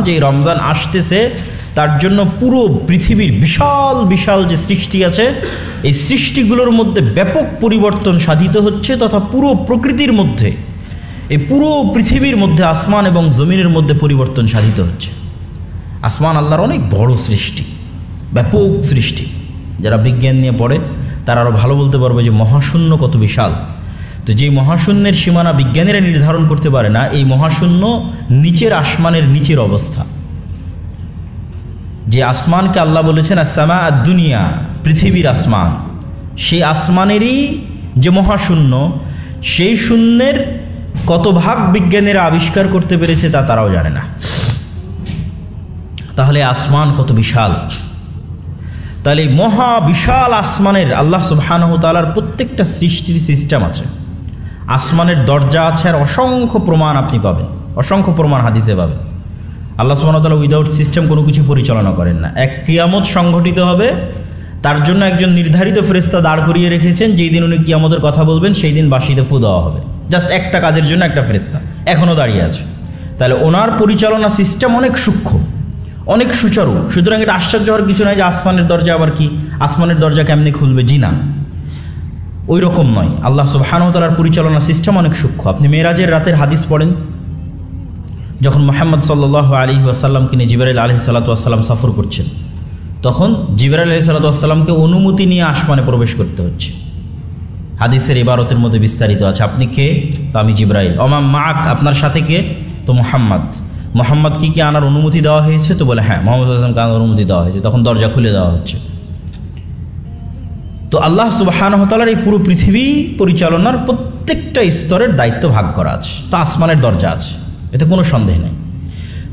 যে রমজান আসতেছে তার জন্য পুরো পৃথিবীর বিশাল বিশাল যে সৃষ্টি আছে এই সৃষ্টিগুলোর মধ্যে ব্যাপক পরিবর্তন সাধিত হচ্ছে, তথা পুরো প্রকৃতির মধ্যে, এই পুরো পৃথিবীর মধ্যে আসমান এবং জমিনের মধ্যে পরিবর্তন সাধিত হচ্ছে। আসমান আল্লাহর অনেক বড় সৃষ্টি, ব্যাপক সৃষ্টি। যারা বিজ্ঞান নিয়ে পড়ে তারা আরও ভালো বলতে পারবে যে মহাশূন্য কত বিশাল। তো যেই মহাশূন্যের সীমানা বিজ্ঞানীরা নির্ধারণ করতে পারে না, এই মহাশূন্য নিচের আসমানের নিচের অবস্থা। যে আসমানকে আল্লাহ বলেছেন আসসামা আদ-দুনিয়া, পৃথিবীর আসমান, সেই আসমানেরই যে মহাশূন্য, সেই শূন্যের কত ভাগ বিজ্ঞানীরা আবিষ্কার করতে পেরেছে তা তারাও জানে না। তাহলে আসমান কত বিশাল। তাহলে মহা বিশাল আসমানের আল্লাহ সুবহানাহু ওয়া তাআলার প্রত্যেকটা সৃষ্টির সিস্টেম আছে, আসমানের দরজা আছে, আর অসংখ্য প্রমাণ আপনি পাবেন, অসংখ্য প্রমাণ হাদিসে পাবেন। আল্লাহ সুবহানাহু ওয়া তাআলা উইদাউট সিস্টেম কোনো কিছু পরিচালনা করেন না। এক কিয়ামত সংঘটিত হবে, তার জন্য একজন নির্ধারিত ফেরেশতা দাঁড় করিয়ে রেখেছেন, যেই দিন উনি কিয়ামতের কথা বলবেন সেই দিন বাঁশিতে ফু দেওয়া হবে, জাস্ট একটা কাজের জন্য একটা ফেরেশতা এখনও দাঁড়িয়ে আছে। তাহলে ওনার পরিচালনা সিস্টেম অনেক সূক্ষ্ম, অনেক সুচারু। সুতরাং এটা আশ্চর্য হওয়ার কিছু নয় যে আসমানের দরজা আবার কি, আসমানের দরজা কেমনি খুলবে, জি না, ওই রকম নয়। আল্লাহ সুবহানাহু ওয়া তাআলার পরিচালনা সিস্টেম অনেক সূক্ষ্ম। আপনি মেরাজের রাতের হাদিস পড়েন, যখন মুহাম্মদ সাল্লাল্লাহু আলাইহি ওয়াসাল্লামকে নিয়ে জিবরাইল আলাইহিস সালাতু ওয়াস সালাম সফর করছেন, তখন জিবরাইল আলাইহিস সালাতু ওয়াস সালামকে অনুমতি নিয়ে আসমানে প্রবেশ করতে হচ্ছে। হাদিসের ইবারতের মধ্যে বিস্তারিত আছে, আপনি কে? তো আমি জিবরাইল। ওমা মাক, আপনার সাথে কে? তো মুহাম্মদ। মোহাম্মদ কি আনার অনুমতি দেওয়া হয়েছে? তো বলে হ্যাঁ, মোহাম্মদ সাল্লাল্লাহু আলাইহি ওয়াসাল্লামকে আনার অনুমতি দেওয়া হয়েছে। তখন দরজা খুলে দেওয়া হচ্ছে। তো আল্লাহ সুবহানাহু ওয়া তাআলার এই পুরো পৃথিবী পরিচালনার প্রত্যেকটা স্তরের দায়িত্ব ভাগ করা আছে। তো আসমানের দরজা আছে, এতে কোনো সন্দেহ নেই।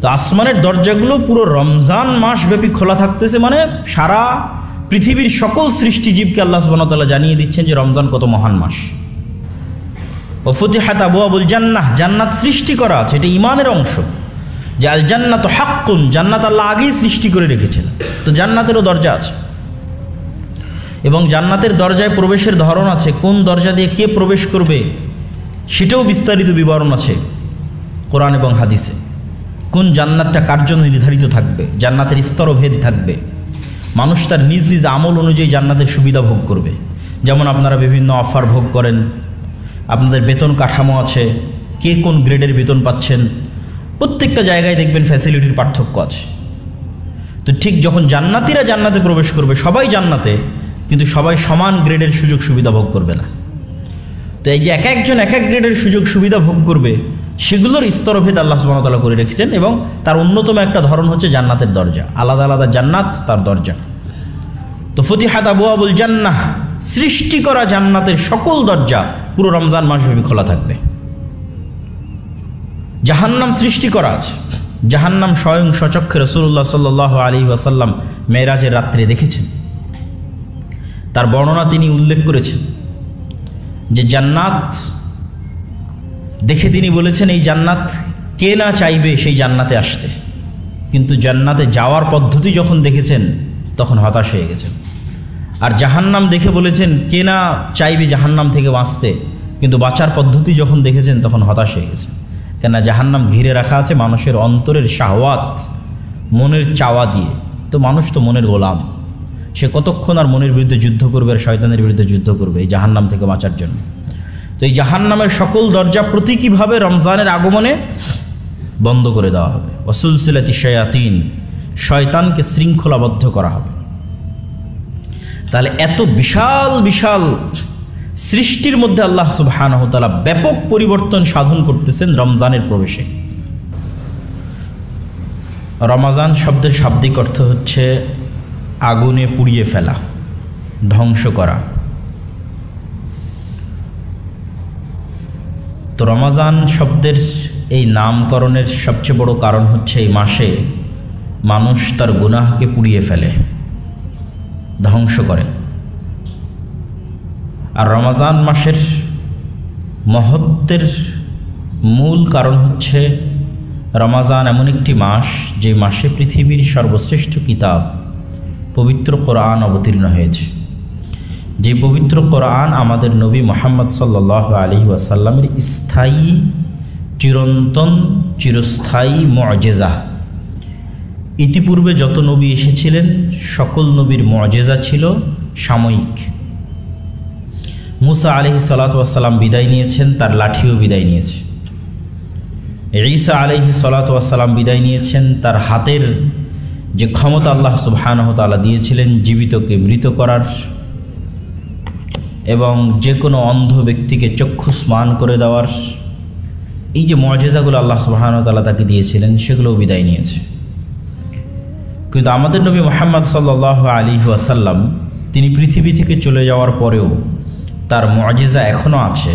তো আসমানের দরজাগুলো পুরো রমজান মাসব্যাপী খোলা থাকতেছে, মানে সারা পৃথিবীর সকল সৃষ্টিজীবকে আল্লাহ সুবহানাহু ওয়া তাআলা জানিয়ে দিচ্ছেন যে রমজান কত মহান মাস। ওয়া ফুতিহাত আবওয়াবুল জান্নাহ, জান্নাত সৃষ্টি করা আছে, এটা ঈমানের অংশ। যে আল জান্নাতু হাক্কুন, জান্নাত আল্লাহ আগেই সৃষ্টি করে রেখেছেন। তো জান্নাতেরও দরজা আছে, এবং জান্নাতের দরজায় প্রবেশের ধরন আছে, কোন দরজা দিয়ে কে প্রবেশ করবে সেটাও বিস্তারিত বিবরণ আছে কোরআন এবং হাদিসে। কোন জান্নাতটা কার জন্য নির্ধারিত থাকবে, জান্নাতের স্তরভেদ থাকবে, মানুষ তার নিজ নিজ আমল অনুযায়ী জান্নাতের সুবিধা ভোগ করবে। যেমন আপনারা বিভিন্ন অফার ভোগ করেন, আপনাদের বেতন কাঠামো আছে, কে কোন গ্রেডের বেতন পাচ্ছেন, প্রত্যেকটা জায়গায় দেখবেন ফ্যাসিলিটির পার্থক্য আছে। তো ঠিক যখন জান্নাতীরা জান্নাতে প্রবেশ করবে, সবাই জান্নাতে, কিন্তু সবাই সমান গ্রেডের সুযোগ সুবিধা ভোগ করবে না। তো এই যে এক একজন এক এক গ্রেডের সুযোগ সুবিধা ভোগ করবে, সেগুলোর স্তরভেদ আল্লাহ সুবহানাহু ওয়া তাআলা করে রেখেছেন, এবং তার অন্যতম একটা ধরন হচ্ছে জান্নাতের দরজা। আলাদা আলাদা জান্নাত, তার দরজা। তো ফুতিহাত আবওয়াবুল জান্নাহ, সৃষ্টি করা জান্নাতের সকল দরজা পুরো রমজান মাসব্যাপী খোলা থাকবে। জাহান্নাম সৃষ্টি করা আছে, জাহান্নাম স্বয়ং স্বচক্ষে রাসূলুল্লাহ সাল্লাল্লাহু আলাইহি ওয়াসাল্লাম মেরাজের রাত্রে দেখেছেন। তার বর্ণনা তিনি উল্লেখ করেছেন যে জান্নাত দেখে তিনি বলেছেন, এই জান্নাত কে না চাইবে সেই জান্নাতে আসতে, কিন্তু জান্নাতে যাওয়ার পদ্ধতি যখন দেখেছেন তখন হতাশ হয়ে গেছেন। আর জাহান্নাম দেখে বলেছেন, কে না চাইবে জাহান্নাম থেকে বাঁচতে, কিন্তু বাঁচার পদ্ধতি যখন দেখেছেন তখন হতাশ হয়ে গেছেন। কেননা জাহান্নাম ঘিরে রাখা আছে মানুষের অন্তরের শাহওয়াত, মনের চাওয়া দিয়ে। তো মানুষ তো মনের গোলাম, সে কতক্ষণ আর মনের বিরুদ্ধে যুদ্ধ করবে আর শয়তানের বিরুদ্ধে যুদ্ধ করবে এই জাহান্নাম থেকে বাঁচার জন্য। তো এই জাহান্নামের সকল দরজা প্রতীকীভাবে রমজানের আগমনে বন্ধ করে দেওয়া হবে। ওয়াসুলসিলাতি শায়াতিন, শয়তানকে শৃঙ্খলাবদ্ধ করা হবে। তাহলে এত বিশাল বিশাল সৃষ্টির মধ্যে আল্লাহ সুবহানাহু ওয়া তাআলা ব্যাপক পরিবর্তন সাধন করতেছেন রমজানের প্রবেশে। রমাজান শব্দের শাব্দিক অর্থ হচ্ছে আগুনে পুড়িয়ে ফেলা, ধ্বংস করা। তো রমাজান শব্দের এই নামকরণের সবচেয়ে বড় কারণ হচ্ছে এই মাসে মানুষ তার গুনাহকে পুড়িয়ে ফেলে, ধ্বংস করে। আর রমাজান মাসের মহত্বের মূল কারণ হচ্ছে রমাজান এমন একটি মাস যে মাসে পৃথিবীর সর্বশ্রেষ্ঠ কিতাব পবিত্র কোরআন অবতীর্ণ হয়েছে। যে পবিত্র কোরআন আমাদের নবী মুহাম্মদ সাল্লাল্লাহু আলাইহি ওয়াসাল্লামের স্থায়ী, চিরন্তন, চিরস্থায়ী মুআজিজা, ইতিপূর্বে যত নবী এসেছিলেন সকল নবীর মুআজিজা ছিল সাময়িক। মুসা আলাইহিস সালাতু ওয়াস সালাম বিদায় নিয়েছেন, তার লাঠিও বিদায় নিয়েছে। ঈসা আলাইহিস সালাতু ওয়াস সালাম বিদায় নিয়েছেন, তার হাতের যে ক্ষমতা আল্লাহ সুবহানাহু ওয়া তাআলা দিয়েছিলেন জীবিতকে মৃত করার এবং যে কোনো অন্ধ ব্যক্তিকে চক্ষুস্মান করে দেওয়ার, এই যে মুআজিজাগুলো আল্লাহ সুবহানাহু ওয়া তাআলা তাকে দিয়েছিলেন সেগুলোও বিদায় নিয়েছে। কিন্তু আমাদের নবী মুহাম্মদ সাল্লাল্লাহু আলাইহি ওয়াসাল্লাম তিনি পৃথিবী থেকে চলে যাওয়ার পরেও তার মুআজিজা এখনও আছে।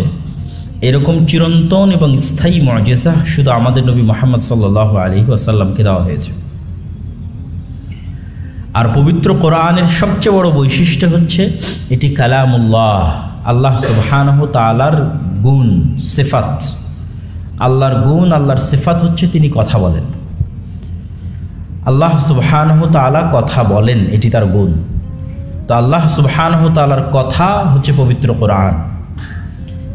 এরকম চিরন্তন এবং স্থায়ী মুআজিজা শুধু আমাদের নবী মুহাম্মদ সাল্লাল্লাহু আলাইহি ওয়াসাল্লামকে দেওয়া হয়েছে। আর পবিত্র কোরআনের সবচেয়ে বড় বৈশিষ্ট্য হচ্ছে এটি কালামুল্লাহ, আল্লাহ সুবহানাহু তাআলার গুণ সিফাত। আল্লাহর গুণ, আল্লাহর সিফাত হচ্ছে তিনি কথা বলেন। আল্লাহ সুবহানাহু তাআলা কথা বলেন, এটি তার গুণ। তো আল্লাহ সুবহানাহু তাআলার কথা হচ্ছে পবিত্র কোরআন।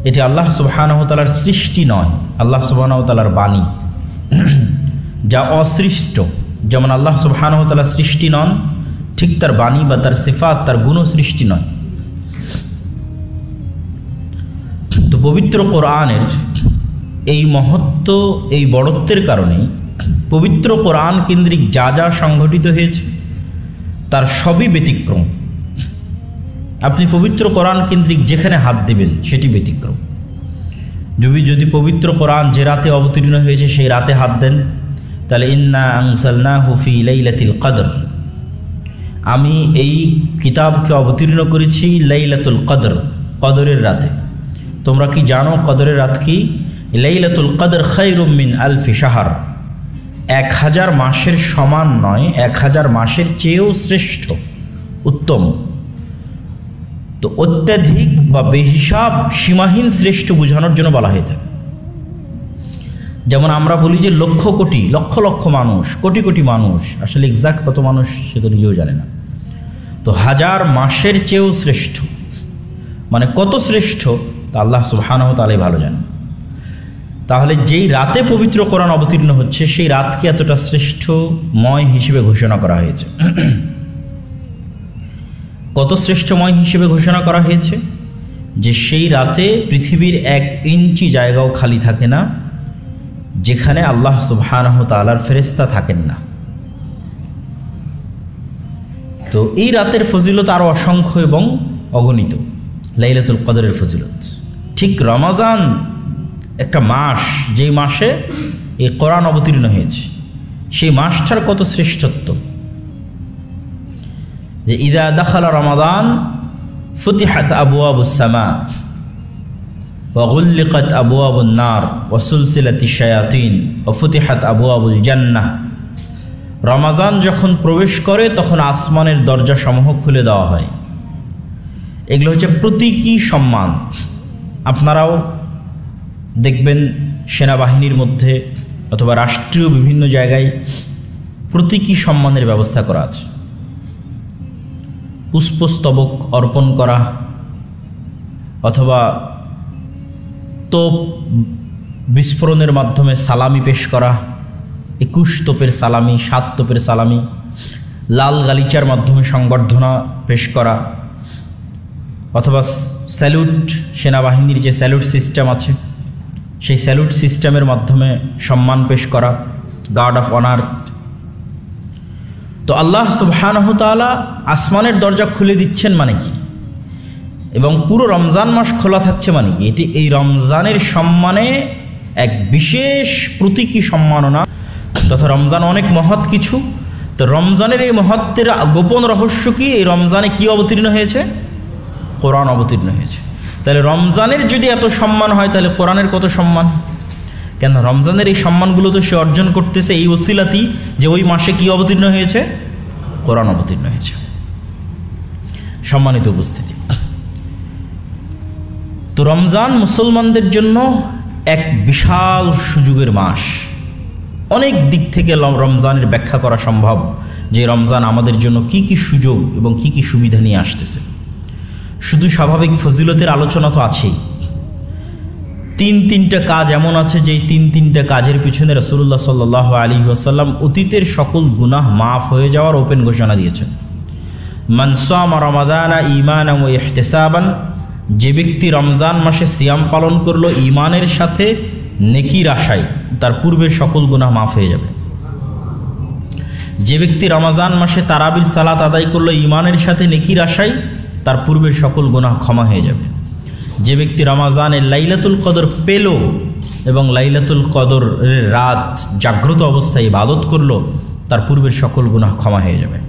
এটি আল্লাহ সুবহানাহু তাআলার সৃষ্টি নয়, আল্লাহ সুবহানাহু তাআলার বাণী, যা অসৃষ্ট। যেমন আল্লাহ সুবহানাহু তাআলা সৃষ্টি নন, ঠিক তার বাণী বা তার সিফাত, তার গুণও সৃষ্টি নয়। তো পবিত্র কোরআনের এই মহত্ব, এই বড়ত্বের কারণেই পবিত্র কোরআন কেন্দ্রিক যা যা সংঘটিত হয়েছে তার সবই ব্যতিক্রম। আপনি পবিত্র কোরআন কেন্দ্রিক যেখানে হাত দেবেন সেটি ব্যতিক্রম। যদি পবিত্র কোরআন যে রাতে অবতীর্ণ হয়েছে সেই রাতে হাত দেন, তাহলে ইন্না আনজালনাহু ফি লাইলাতিল কদর, আমি এই কিতাবকে অবতীর্ণ করেছি লাইলাতুল কদর, কদরের রাতে। তোমরা কি জানো কদরের রাত কি? লাইলাতুল কদর খায়রুম মিন আলফি শাহর, 1000 মাসের সমান নয়, 1000 মাসের চেয়েও শ্রেষ্ঠ, উত্তম। তো অত্যাধিক বা বেহিসাব সীমাহীন শ্রেষ্ঠ বোঝানোর জন্য বলা হয়ে থাকে। যেমন আমরা বলি যে লক্ষ কোটি, লক্ষ লক্ষ মানুষ, কোটি কোটি মানুষ, আসলে এক্সাক্ট কত মানুষ সে তো নিজেও জানে না। তো 1000 মাসের চেয়েও শ্রেষ্ঠ, মানে কত শ্রেষ্ঠ তা আল্লাহ সুবহানাহু ওয়া তাআলাই ভালো জানেন। তাহলে যেই রাতে পবিত্র কোরআন অবতীর্ণ হচ্ছে সেই রাতকে এতটা শ্রেষ্ঠময় হিসেবে ঘোষণা করা হয়েছে। কত শ্রেষ্ঠময় হিসেবে ঘোষণা করা হয়েছে যে সেই রাতে পৃথিবীর 1 ইঞ্চি জায়গাও খালি থাকে না যেখানে আল্লাহ সুবহানাহু ওয়া তাআলার ফেরেশতা থাকেন না। তো এই রাতের ফজিলত আরও অসংখ্য এবং অগণিত, লাইলাতুল কদরের ফজিলত। ঠিক রমাজান একটা মাস, যেই মাসে এই কোরআন অবতীর্ণ হয়েছে, সেই মাসটার কত শ্রেষ্ঠত্ব যে ইযা দাখালা রমাদান ফুতিহাত আবওয়াবুস সামা ওয়া গুল্লিকাত আবওয়াবুন নার ওয়া সুলসিলাতিশ শায়াতিন ওয়া ফুতিহাত আবওয়াবুল জান্নাহ। রমাজান যখন প্রবেশ করে তখন আসমানের দরজাসমূহ খুলে দেওয়া হয়। এগুলো হচ্ছে প্রতীকী সম্মান। আপনারাও দেখবেন সেনাবাহিনীর মধ্যে অথবা রাষ্ট্রীয় বিভিন্ন জায়গায় প্রতীকী সম্মানের ব্যবস্থা করা আছে। পুষ্পস্তবক অর্পণ করা অথবা তোপ বিস্ফোরণের মাধ্যমে সালামি পেশ করা, 21 তোপের সালামি, 7 তোপের সালামি, লাল গালিচার মাধ্যমে সংবর্ধনা পেশ করা, অথবা স্যালুট, সেনাবাহিনীর যে স্যালুট সিস্টেম আছে সেই স্যালুট সিস্টেমের মাধ্যমে সম্মান পেশ করা, গার্ড অফ অনার। তো আল্লাহ সুবহানাহু ওয়া তাআলা আসমানের দরজা খুলে দিচ্ছেন মানে কি, এবং পুরো রমজান মাস খোলা থাকছে মানে কি, এটি এই রমজানের সম্মানে এক বিশেষ প্রতীকী সম্মাননা। তথা রমজান অনেক মহৎ কিছু। তো রমজানের এই মহত্বের গোপন রহস্য কি? এই রমজানে কি অবতীর্ণ হয়েছে? কোরআন অবতীর্ণ হয়েছে। তাহলে রমজানের যদি এত সম্মান হয় তাহলে কোরআনের কত সম্মান? কেন রমজানের এই সম্মানগুলো তো সে অর্জন করতেছে এই ওসিলাতি যে ওই মাসে কি অবতীর্ণ হয়েছে? কোরআন অবতীর্ণ হয়েছে। সম্মানিত উপস্থিতি, তো রমজান মুসলমানদের জন্য এক বিশাল সুযোগের মাস। অনেক দিক থেকে রমজানের ব্যাখ্যা করা সম্ভব যে রমজান আমাদের জন্য কি কি সুযোগ এবং কি কি সুবিধা নিয়ে আসতেছে। শুধু স্বাভাবিক ফজিলতের আলোচনা তো আছেই, তিনটা কাজ এমন আছে যেই তিনটা কাজের পিছনে রাসূলুল্লাহ সাল্লাল্লাহু আলাইহি ওয়াসাল্লাম অতীতের সকল গুনাহ মাফ হয়ে যাওয়ার ওপেন ঘোষণা দিয়েছেন। মান সামা রমাদানা ঈমানান ওয়া ইহতিসাবান, যে ব্যক্তি রমজান মাসে সিয়াম পালন করলো ঈমানের সাথে নেকির আশায়, তার পূর্বের সকল গুনাহ মাফ হয়ে যাবে। যে ব্যক্তি রমজান মাসে তারাবির সালাত আদায় করলো ঈমানের সাথে নেকির আশায়, তার পূর্বের সকল গুনাহ ক্ষমা হয়ে যাবে। যে ব্যক্তি রমজানের লাইলাতুল কদর পেল এবং লাইলাতুল কদরের রাত জাগ্রত অবস্থায় ইবাদত করলো, তার পূর্বের সকল গুনাহ ক্ষমা হয়ে যাবে।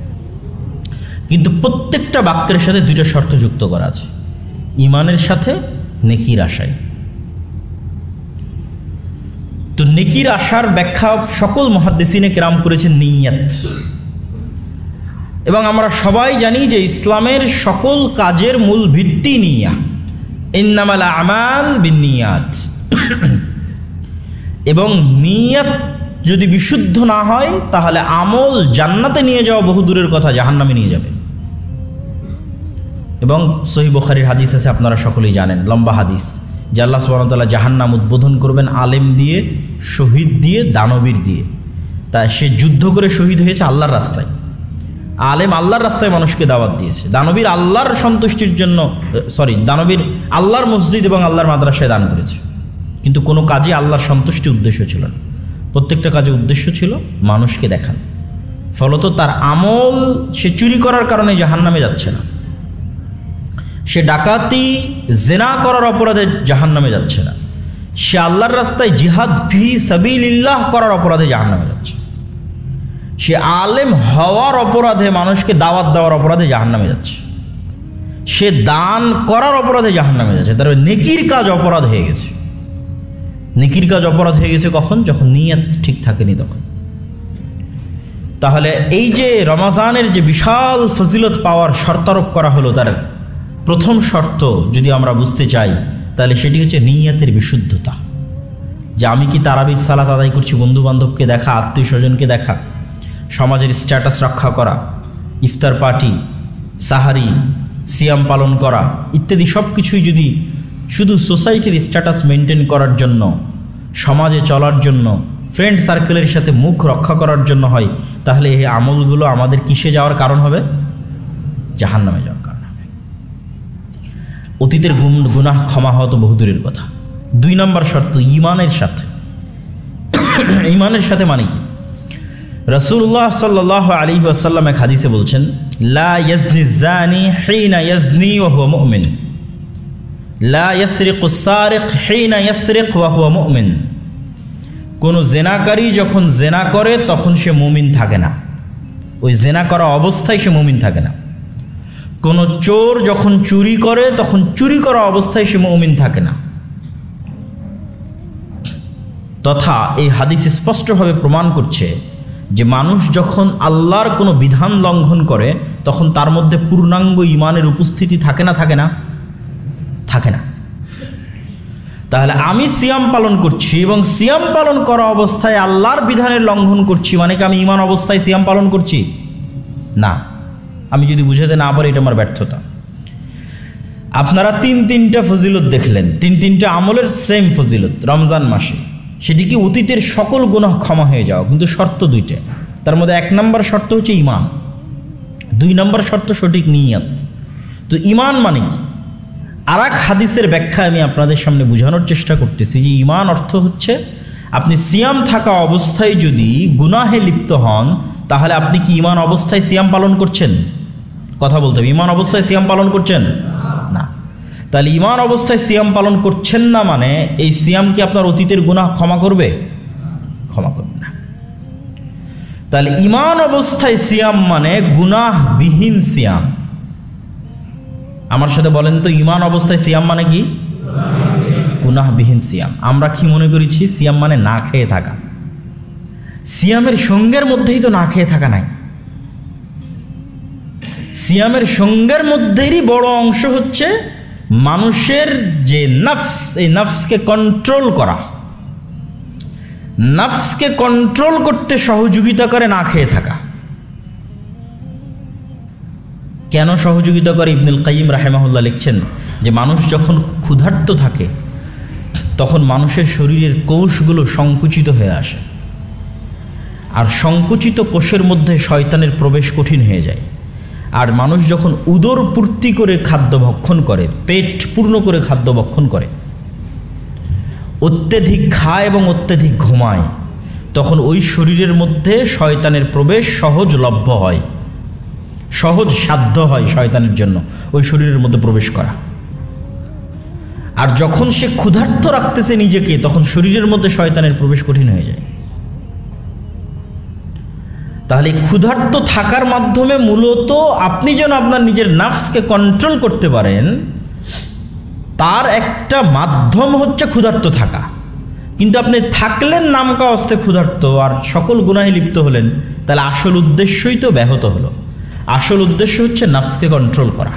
কিন্তু প্রত্যেকটা বাক্যের সাথে দুইটা শর্ত যুক্ত করা আছে, ঈমানের সাথে নেকির আশায়। তো নেকির আশার ব্যাখ্যা সকল মুহাদ্দিসিনে কেরাম করেছেন নিয়ত। এবং আমরা সবাই জানি যে ইসলামের সকল কাজের মূল ভিত্তি নিয়া, ইন্নামাল আমাল বিন্নিয়াত। এবং নিয়ত যদি বিশুদ্ধ না হয় তাহলে আমল জান্নাতে নিয়ে যাওয়া বহু দূরের কথা, জাহান্নামে নিয়ে যাবে। এবং সহিহ বুখারীর হাদিস আছে, আপনারা সকলেই জানেন, লম্বা হাদিস, যে আল্লাহ সুবহানাহু ওয়া তাআলা জাহান্নাম উদ্বোধন করবেন আলেম দিয়ে, শহীদ দিয়ে, দানবীর দিয়ে। তাই সে যুদ্ধ করে শহীদ হয়েছে আল্লাহর রাস্তায়। আলেম আল্লাহর রাস্তায় মানুষকে দাওয়াত দিয়েছে, দানবীর আল্লাহর সন্তুষ্টির জন্য, দানবীর আল্লাহর মসজিদ এবং আল্লাহর মাদ্রাসায় দান করেছে। কিন্তু কোনো কাজে আল্লাহর সন্তুষ্টি উদ্দেশ্য ছিল না, প্রত্যেকটা কাজে উদ্দেশ্য ছিল মানুষকে দেখান। ফলত তার আমল, সে চুরি করার কারণে জাহান্নামে যাচ্ছে না, সে ডাকাতি জেনা করার অপরাধে জাহান্নামে যাচ্ছে না, সে আল্লাহর রাস্তায় জিহাদ ফি সাবিলিল্লাহ করার অপরাধে জাহান্নামে যাচ্ছে, সে আলেম হওয়ার অপরাধে, মানুষকে দাওয়াত দেওয়ার অপরাধে জাহান্নামে যাচ্ছে, সে দান করার অপরাধে জাহান্নামে যাচ্ছে। তার নেকির কাজ অপরাধ হয়ে গেছে। নেকির কাজ অপরাধ হয়ে গেছে কখন? যখন নিয়ত ঠিক থাকেনি তখন। তাহলে এই যে রমজানের যে বিশাল ফজিলত পাওয়ার শর্তারোপ করা হলো, তার প্রথম শর্ত যদি আমরা বুঝতে চাই তাহলে সেটি হচ্ছে নিয়তের বিশুদ্ধতা। যে আমি কি তারাবির সালাত আদায় করছি বন্ধু বান্ধবকে দেখা, আত্মীয় স্বজনকে দেখা, সমাজের স্ট্যাটাস রক্ষা করা, ইফতার পার্টি, সাহারি, সিয়াম পালন করা ইত্যাদি সব কিছুই যদি শুধু সোসাইটির স্ট্যাটাস মেনটেন করার জন্য, সমাজে চলার জন্য, ফ্রেন্ড সার্কেলের সাথে মুখ রক্ষা করার জন্য হয়, তাহলে এই আমলগুলো আমাদের কিসে যাওয়ার কারণ হবে? জাহান্নামে যাওয়ার কারণ হবে। অতীতের গুনাহ ক্ষমা হওয়া তো বহুদূরের কথা। 2 নম্বর শর্ত ঈমানের সাথে। ঈমানের সাথে মানে কি? রাসূলুল্লাহ সাল্লাল্লাহু আলাইহি ওয়াসাল্লাম এক হাদিসে বলছেন, লা ইয়াজনি যানি হিনা ইয়াজনি ওয়া হুয়া মুমিন, লা ইয়াসরিকু সারিক হিনা ইয়াসরিক ওয়া হুয়া মুমিন। কোনো জেনাকারী যখন জেনা করে তখন সে মুমিন থাকে না, ওই জেনা করা অবস্থায় সে মুমিন থাকে না। কোনো চোর যখন চুরি করে তখন চুরি করা অবস্থায় সে মুমিন থাকে না। তথা এই হাদিস স্পষ্টভাবে প্রমাণ করছে যে মানুষ যখন আল্লাহর কোনো বিধান লঙ্ঘন করে তখন তার মধ্যে পূর্ণাঙ্গ ঈমানের উপস্থিতি থাকে না? থাকে না? থাকে না। তাহলে আমি সিয়াম পালন করছি এবং সিয়াম পালন করা অবস্থায় আল্লাহর বিধানের লঙ্ঘন করছি, মানে কি আমি ঈমান অবস্থায় সিয়াম পালন করছি? না। আমি যদি বুঝাতে না পারি এটা আমার ব্যর্থতা। আপনারা 3টা ফজিলত দেখলেন, 3টা আমলের সেম ফজিলত রমজান মাসে। সেটি কি অতীতের সকল গুনাহ ক্ষমা হয়ে যাওয়া, কিন্তু শর্ত 2টা। তার মধ্যে 1 নম্বর শর্ত হচ্ছে ঈমান, 2 নম্বর শর্ত সঠিক নিয়ত। তো ঈমান মানে কি? আর এক হাদিসের ব্যাখ্যা আমি আপনাদের সামনে বোঝানোর চেষ্টা করতেছি যে ঈমান অর্থ হচ্ছে আপনি সিয়াম থাকা অবস্থায় যদি গুনাহে লিপ্ত হন তাহলে আপনি কি ঈমান অবস্থায় সিয়াম পালন করছেন? কথা বলতে হবে, ঈমান অবস্থায় সিয়াম পালন করছেন না। তাহলে ঈমান অবস্থায় সিয়াম পালন করছেন না মানে এই সিয়াম কি আপনার অতীতের গুনাহ ক্ষমা করবে? ক্ষমা করবে না। তাহলে ঈমান অবস্থায় সিয়াম মানে গুনাহবিহীন সিয়াম। আমার সাথে বলেন তো, ঈমান অবস্থায় সিয়াম মানে কি? গুনাহবিহীন সিয়াম। আমরা কি মনে করেছি সিয়াম মানে না খেয়ে থাকা? সিয়ামের সঙ্গের মধ্যেই তো না খেয়ে থাকা নাই। সিয়ামের সঙ্গের মধ্যেরই বড় অংশ হচ্ছে মানুষের যে নফস, এই নফসকে কন্ট্রোল করা। নফসকে কন্ট্রোল করতে সহযোগিতা করে না খেয়ে থাকা। কেন সহযোগিতা করে? ইবনুল কাইয়িম রাহিমাহুল্লাহ লিখছেন যে মানুষ যখন ক্ষুধার্ত থাকে তখন মানুষের শরীরের কোষগুলো সংকুচিত হয়ে আসে, আর সংকুচিত কোষের মধ্যে শয়তানের প্রবেশ কঠিন হয়ে যায়। আর মানুষ যখন উদর পূর্তি করে খাদ্য ভক্ষণ করে, পেট পূর্ণ করে খাদ্য ভক্ষণ করে, অত্যধিক খায় এবং অত্যধিক ঘুমায়, তখন ওই শরীরের মধ্যে শয়তানের প্রবেশ সহজলভ্য হয়, সহজ সাধ্য হয় শয়তানের জন্য ওই শরীরের মধ্যে প্রবেশ করা। আর যখন সে ক্ষুধার্ত রাখতেছে নিজেকে, তখন শরীরের মধ্যে শয়তানের প্রবেশ কঠিন হয়ে যায়। তাহলে ক্ষুধার্ত থাকার মাধ্যমে মূলত আপনি যেন আপনার নিজের নাফসকে কন্ট্রোল করতে পারেন, তার একটা মাধ্যম হচ্ছে ক্ষুধার্ত থাকা। কিন্তু আপনি থাকলেন নামকা অস্তে ক্ষুধার্ত আর সকল গুনাহে লিপ্ত হলেন, তাহলে আসল উদ্দেশ্যই তো ব্যাহত হলো। আসল উদ্দেশ্য হচ্ছে নাফসকে কন্ট্রোল করা,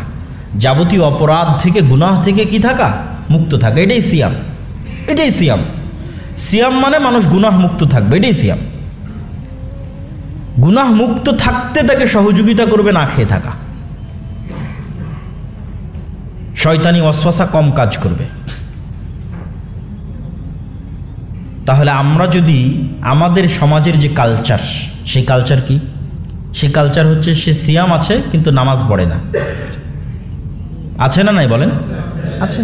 যাবতীয় অপরাধ থেকে, গুনাহ থেকে কি থাকা, মুক্ত থাকা। এটাই সিয়াম, এটাই সিয়াম। সিয়াম মানে মানুষ গুনাহ মুক্ত থাকবে, এটাই সিয়াম। গুনাহ মুক্ত থাকতে তাকে সহযোগিতা করবে না খেয়ে থাকা, শয়তানি ওয়াসওয়াসা কম কাজ করবে। তাহলে আমরা যদি আমাদের সমাজের যে কালচার, সেই কালচার কি? সেই কালচার হচ্ছে সে সিয়াম আছে কিন্তু নামাজ পড়ে না। আছে না নাই বলেন? আছে।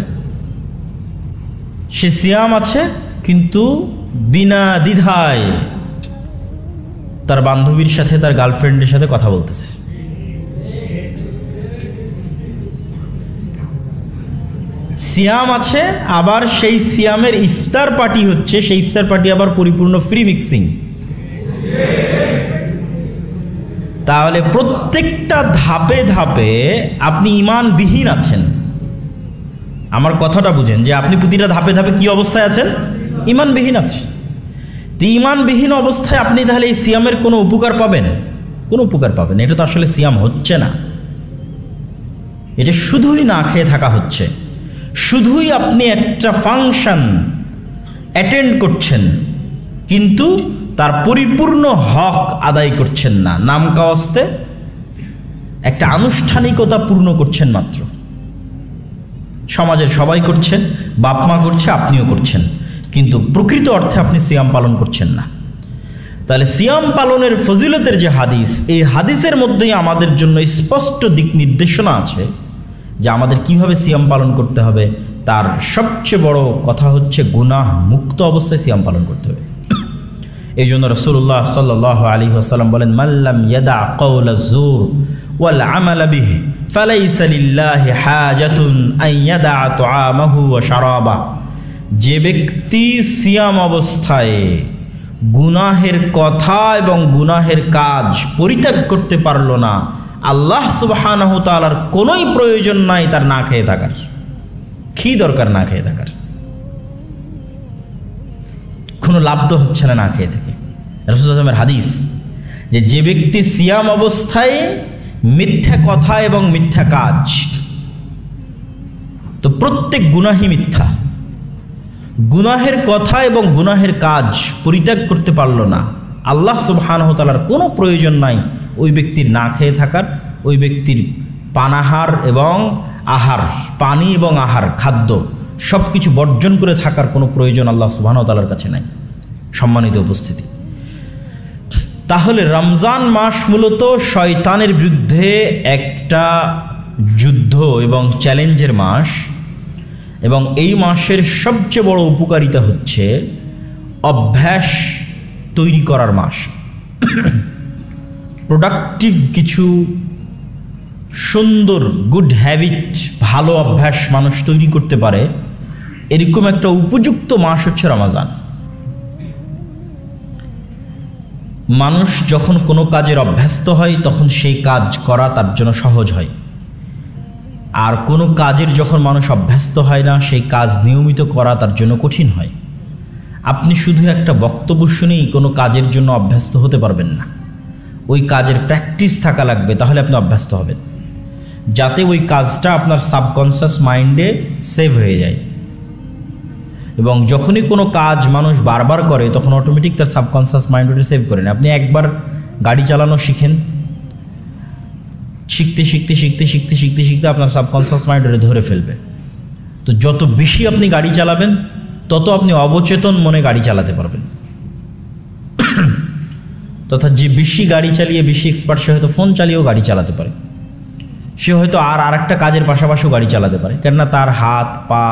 সে সিয়াম আছে কিন্তু বিনা দ্বিধায় তার বান্ধবীর সাথে, তার গার্লফ্রেন্ডের সাথে কথা বলতেছে। সিয়াম আছে, আবার সেই সিয়ামের ইফতার পার্টি হচ্ছে, সেই ইফতার পার্টি আবার পরিপূর্ণ ফ্রি মিক্সিং। তাহলে প্রত্যেকটা ধাপে ধাপে আপনি ঈমানবিহীন আছেন। আমার কথাটা বুঝেন যে আপনি প্রতিটা ধাপে ধাপে কি অবস্থায় আছেন? ঈমানবিহীন আছেন। তো ঈমানবিহীন অবস্থায় আপনি তাহলে এই সিয়ামের কোনো উপকার পাবেন? কোনো উপকার পাবেন? এটা তো আসলে সিয়াম হচ্ছে না, এটা শুধুই না খেয়ে থাকা হচ্ছে। শুধুই আপনি একটা ফাংশন অ্যাটেন্ড করছেন কিন্তু তার পরিপূর্ণ হক আদায় করছেন না, নামকাওয়াস্তে একটা আনুষ্ঠানিকতা পূর্ণ করছেন মাত্র। সমাজের সবাই করছেন, বাপ মা করছে, আপনিও করছেন, কিন্তু প্রকৃত অর্থে আপনি সিয়াম পালন করছেন না। তাহলে সিয়াম পালনের ফজিলতের যে হাদিস, এই হাদিসের মধ্যেই আমাদের জন্য স্পষ্ট দিক নির্দেশনা আছে যে আমাদের কিভাবে সিয়াম পালন করতে হবে। তার সবচেয়ে বড় কথা হচ্ছে গুনাহ মুক্ত অবস্থায় সিয়াম পালন করতে হবে। এই জন্য রাসূলুল্লাহ সাল্লাল্লাহু আলাইহি ওয়াসাল্লাম বলেন, মাল্লাম ইয়াদা কাওলা যুর ওয়াল আমালা বিহি ফালাইসা লিল্লাহি হাজাতুন আন ইয়াদা তুআমাহু ওয়া শারাবা। যে ব্যক্তি সিয়াম অবস্থায় গুনাহের কথা এবং গুনাহের কাজ পরিত্যাগ করতে পারলো না, আল্লাহ সুবহানাহু তাআলার কোনোই প্রয়োজন নাই তার না খেয়ে থাকার। কি দরকার না খেয়ে থাকার? কোনো লাভ তো হচ্ছে না না খেয়ে থেকে। রাসূলুল্লাহ সাল্লাল্লাহু আলাইহি ওয়াসাল্লামের হাদিস যে ব্যক্তি সিয়াম অবস্থায় মিথ্যা কথা এবং মিথ্যা কাজ, তো প্রত্যেক গুনাহই মিথ্যা, গুনাহের কথা এবং গুনাহের কাজ পরিত্যাগ করতে পারল না, আল্লাহ সুবহানাহু ওয়া তাআলার কোনো প্রয়োজন নাই ওই ব্যক্তির না খেয়ে থাকার, ওই ব্যক্তির পানাহার এবং আহার, পানি এবং আহার, খাদ্য সব কিছু বর্জন করে থাকার কোনো প্রয়োজন আল্লাহ সুবহানাহু ওয়া তাআলার কাছে নাই। সম্মানিত উপস্থিতি, তাহলে রমজান মাস মূলত শয়তানের বিরুদ্ধে একটা যুদ্ধ এবং চ্যালেঞ্জের মাস, এবং এই মাসের সবচেয়ে বড় উপকারিতা হচ্ছে অভ্যাস তৈরি করার মাস। প্রোডাক্টিভ কিছু সুন্দর গুড হ্যাবিট, ভালো অভ্যাস মানুষ তৈরি করতে পারে, এরকম একটা উপযুক্ত মাস হচ্ছে রমজান। মানুষ যখন কোনো কাজের অভ্যস্ত হয় তখন সেই কাজ করা তার জন্য সহজ হয়, আর কোনো কাজের যখন মানুষ অভ্যস্ত হয় না সেই কাজ নিয়মিত করা তার জন্য কঠিন হয়। আপনি শুধু একটা বক্তব্য শুনেই কোনো কাজের জন্য অভ্যস্ত হতে পারবেন না, ওই কাজের প্র্যাকটিস থাকা লাগবে, তাহলে আপনি অভ্যস্ত হবেন, যাতে ওই কাজটা আপনার সাবকনসিয়াস মাইন্ডে সেভ হয়ে যায়। এবং যখনই কোনো কাজ মানুষ বারবার করে তখন অটোমেটিক তার সাবকনসিয়াস মাইন্ড ওটা সেভ করে নেয়। আপনি একবার গাড়ি চালানো শিখেন, শিখতে শিখতে শিখতে শিখতে শিখতে শিখতে আপনার সাবকনসিয়াস মাইন্ড ওটা ধরে ফেলবে। তো যত বেশি আপনি গাড়ি চালাবেন তত আপনি অবচেতন মনে গাড়ি চালাতে পারবেন। তথা যে বেশি গাড়ি চালিয়ে বেশি এক্সপার্ট, সে হয়তো ফোন চালিয়েও গাড়ি চালাতে পারে, সে হয়তো আর একটা কাজের পাশাপাশিও গাড়ি চালাতে পারে, কেননা তার হাত পা,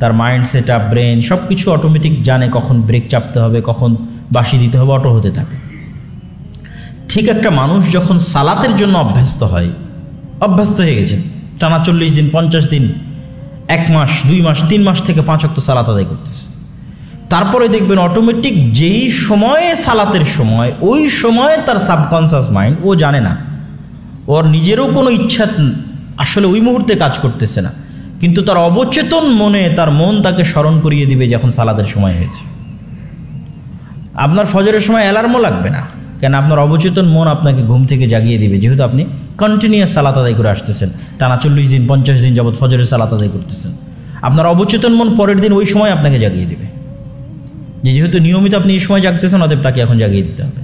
তার মাইন্ড সেট আপ, ব্রেন সব কিছু অটোমেটিক জানে কখন ব্রেক চাপতে হবে, কখন বাঁশি দিতে হবে, অটো হতে থাকে। ঠিক একটা মানুষ যখন সালাতের জন্য অভ্যস্ত হয়ে গেছে, টানা 40 দিন 50 দিন 1 মাস 2 মাস 3 মাস থেকে 5 ওয়াক্ত সালাত আদায় করতেছে, তারপরে দেখবেন অটোমেটিক যেই সময়ে সালাতের সময়, ওই সময়ে তার সাবকনসিয়াস মাইন্ড, ও জানে না, ওর নিজেরও কোনো ইচ্ছা আসলে ওই মুহূর্তে কাজ করতেছে না, কিন্তু তার অবচেতন মনে তার মন তাকে স্মরণ করিয়ে দিবে যখন সালাতের সময় হয়েছে। আপনার ফজরের সময় অ্যালার্মও লাগবে না, কেন আপনার অবচেতন মন আপনাকে ঘুম থেকে জাগিয়ে দিবে, যেহেতু আপনি কন্টিনিউয়াস সালাত আদায় করে আসতেছেন, টানা 40 দিন 50 দিন যাবৎ ফজরের সালাত আদায় করতেছেন। আপনার অবচেতন মন পরের দিন ওই সময় আপনাকে জাগিয়ে দিবে, যেহেতু নিয়মিত আপনি এই সময় জাগতেছেন, অতএব তাকে এখন জাগিয়ে দিতে হবে।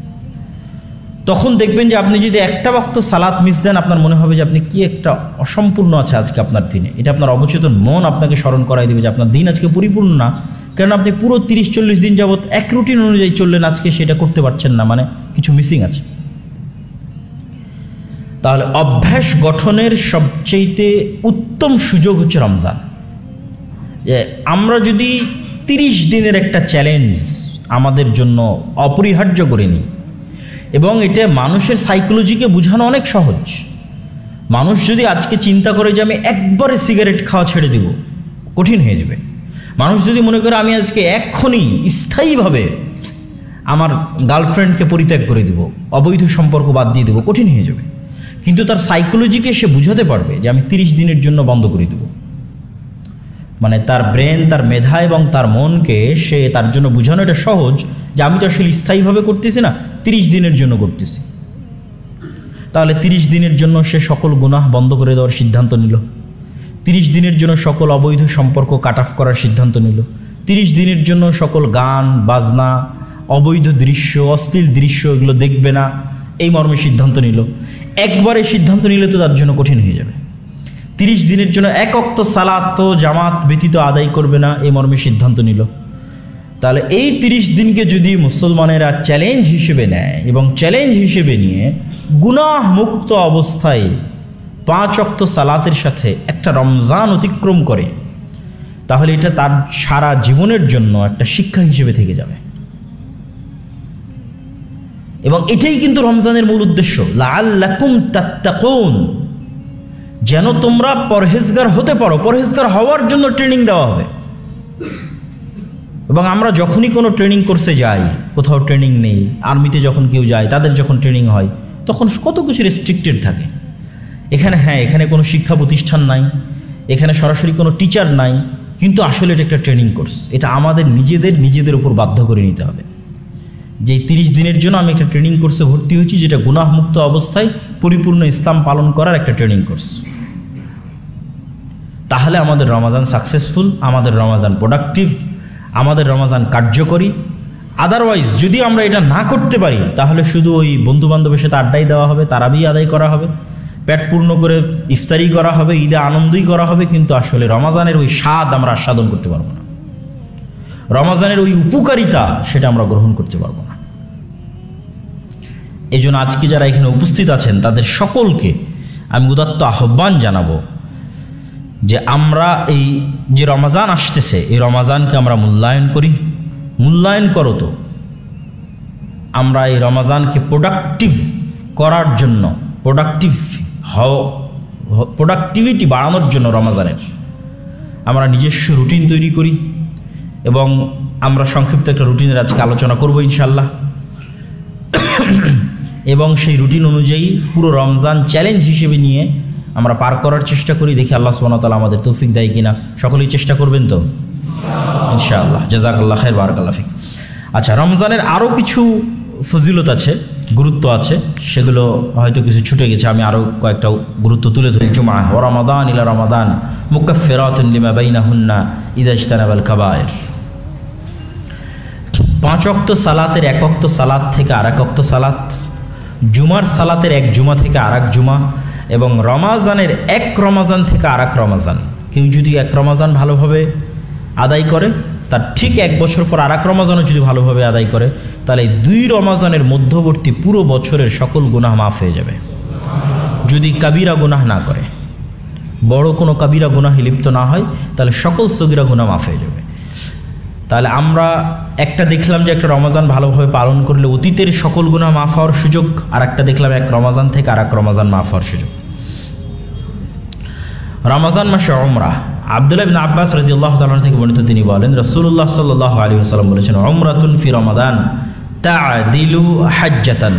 তখন দেখবেন যে আপনি যদি একটা ওয়াক্ত সালাত মিস দেন, আপনার মনে হবে যে আপনি কি একটা অসম্পূর্ণ আছে আজকে আপনার দিনে। এটা আপনার অবচেতন মন আপনাকে স্মরণ করাই দেবে যে আপনার দিন আজকে পরিপূর্ণ না, কারণ আপনি পুরো 30-40 দিন যাবৎ এক রুটিন অনুযায়ী চললেন, আজকে সেটা করতে পারছেন না, মানে কিছু মিসিং আছে। তাহলে অভ্যাস গঠনের সবচেয়ে উত্তম সুযোগ হচ্ছে রমজান। যে আমরা যদি 30 দিনের একটা চ্যালেঞ্জ আমাদের জন্য অপরিহার্য করে নিই, এবং এটা মানুষের সাইকোলজিকে বোঝানো অনেক সহজ। মানুষ যদি আজকে চিন্তা করে যে আমি একবারে সিগারেট খাওয়া ছেড়ে দেব, কঠিন হয়ে যাবে। মানুষ যদি মনে করে আমি আজকে এক্ষুনি স্থায়ীভাবে আমার গার্লফ্রেন্ডকে পরিত্যাগ করে দেব, অবৈধ সম্পর্ক বাদ দিয়ে দেবো, কঠিন হয়ে যাবে। কিন্তু তার সাইকোলজিকে সে বুঝাতে পারবে যে আমি 30 দিনের জন্য বন্ধ করে দেব। মানে তার ব্রেন, তার মেধা এবং তার মনকে সে তার জন্য বোঝানো এটা সহজ যে আমি তো আসলে স্থায়ীভাবে করতেছি না, 30 দিনের জন্য করতেছি। তাহলে 30 দিনের জন্য সে সকল গুনাহ বন্ধ করে দেওয়ার সিদ্ধান্ত নিল, 30 দিনের জন্য সকল অবৈধ সম্পর্ক কাট অফ করার সিদ্ধান্ত নিল, 30 দিনের জন্য সকল গান বাজনা, অবৈধ দৃশ্য, অশ্লীল দৃশ্য এগুলো দেখবে না, এই মর্মে সিদ্ধান্ত নিল। একবারে সিদ্ধান্ত নিলে তো তার জন্য কঠিন হয়ে যাবে। 30 দিনের জন্য এক ওয়াক্ত সালাত তো জামাত ব্যতীত আদায় করবে না, এই মর্মে সিদ্ধান্ত নিল। তাহলে এই 30 দিনকে যদি মুসলমানেরা চ্যালেঞ্জ হিসেবে নেয় এবং চ্যালেঞ্জ হিসেবে নিয়ে গুনাহ মুক্ত অবস্থায় 5 ওয়াক্ত সালাতের সাথে একটা রমজান অতিক্রম করে, তাহলে এটা তার সারা জীবনের জন্য একটা শিক্ষা হিসেবে থেকে যাবে। এবং এটাই কিন্তু রমজানের মূল উদ্দেশ্য, লাআল্লাকুম তাত্তাকুন, যেন তোমরা পরহেজগার হতে পারো। পরহেজগার হওয়ার জন্য ট্রেনিং দেওয়া হবে। এবং আমরা যখনই কোনো ট্রেনিং কোর্সে যাই, কোথাও ট্রেনিং নেই, আর্মিতে যখন কেউ যায় তাদের যখন ট্রেনিং হয়, তখন কত কিছু রেস্ট্রিক্টেড থাকে। এখানে এখানে কোনো শিক্ষা প্রতিষ্ঠান নাই, এখানে সরাসরি কোনো টিচার নাই, কিন্তু আসলে এটা একটা ট্রেনিং কোর্স। এটা আমাদের নিজেদের উপর বাধ্য করে নিতে হবে যে 30 দিনের জন্য আমি একটা ট্রেনিং কোর্সে ভর্তি হয়েছি, যেটা গুনাহমুক্ত অবস্থায় পরিপূর্ণ ইসলাম পালন করার একটা ট্রেনিং কোর্স। তাহলে আমাদের রমাজান সাকসেসফুল, আমাদের রমাজান প্রোডাক্টিভ, আমাদের রমাজান কার্যকরী। আদারওয়াইজ যদি আমরা এটা না করতে পারি, তাহলে শুধু ওই বন্ধুবান্ধবের সাথে আড্ডাই দেওয়া হবে, তারাবি আদায় করা হবে, পেট পূর্ণ করে ইফতারি করা হবে, ঈদে আনন্দই করা হবে, কিন্তু আসলে রমাজানের ওই স্বাদ আমরা আস্বাদন করতে পারবো না, রমাজানের ওই উপকারিতা সেটা আমরা গ্রহণ করতে পারবো না। এই জন্য আজকে যারা এখানে উপস্থিত আছেন তাদের সকলকে আমি উদাত্ত আহ্বান জানাবো যে আমরা এই যে রমাজান আসতেছে, এই রমাজানকে আমরা মূল্যায়ন করি। মূল্যায়ন করো তো, আমরা এই রমাজানকে প্রোডাক্টিভ করার জন্য, প্রোডাক্টিভিটি বাড়ানোর জন্য রমাজানের আমরা নিজস্ব রুটিন তৈরি করি। এবং আমরা সংক্ষিপ্ত একটা রুটিনের আজকে আলোচনা করব ইনশাল্লাহ। এবং সেই রুটিন অনুযায়ী পুরো রমজান চ্যালেঞ্জ হিসেবে নিয়ে আমরা পার করার চেষ্টা করি। দেখি আল্লাহ সুবহানাহু ওয়া তাআলা আমাদের তৌফিক দেয় কিনা। সকলেই চেষ্টা করবেন তো ইনশাআল্লাহ। জাযাকাল্লাহ খাইর, বারাকাল্লাহ ফিক। আচ্ছা, রমজানের আরও কিছু ফজিলত আছে, গুরুত্ব আছে, সেগুলো হয়তো কিছু ছুটে গেছে, আমি আরও কয়েকটা গুরুত্ব তুলে ধরি। জুমআ ওয়া রমাদান ইলা রমাদান মুকাফফিরাতুন লিমা বাইনাহুন্না ইযা ইজতানাবাল কাবায়ের। 5 ওয়াক্ত সালাতের 1 ওয়াক্ত সালাত থেকে আর 1 ওয়াক্ত সালাত, জুমার সালাতের 1 জুমা থেকে আর 1 জুমা, এবং রমাজানের 1 রমাজান থেকে আর 1 রমাজান। কেউ যদি 1 রমাজান ভালোভাবে আদায় করে তার ঠিক 1 বছর পর আর এক রমাজানও যদি ভালোভাবে আদায় করে, তাহলে এই 2 রমাজানের মধ্যবর্তী পুরো বছরের সকল গুনাহ মাফ হয়ে যাবে। যদি কাবিরা গুনাহ না করে, বড় কোনো কাবিরা গুনাহে লিপ্ত না হয়, তাহলে সকল সগীরা গুনাহ মাফ হয়ে যাবে। তাহলে আমরা একটা দেখলাম যে একটা রমাজান ভালোভাবে পালন করলে অতীতের সকল গুনাহ মাফ হওয়ার সুযোগ, আর একটা দেখলাম এক রমাজান থেকে আর এক রমাজান মাফ হওয়ার সুযোগ। রমাজান মাসে উমরা। আব্দুল্লাহ ইবনে আব্বাস রাদিয়াল্লাহু তাআলা থেকে বর্ণিত, তিনি বলেন রাসূলুল্লাহ সাল্লাল্লাহু আলাইহি ওয়াসাল্লাম বলেছেন, উমরাতুন ফি রমাদান তা'দিলু হাজ্জাতান।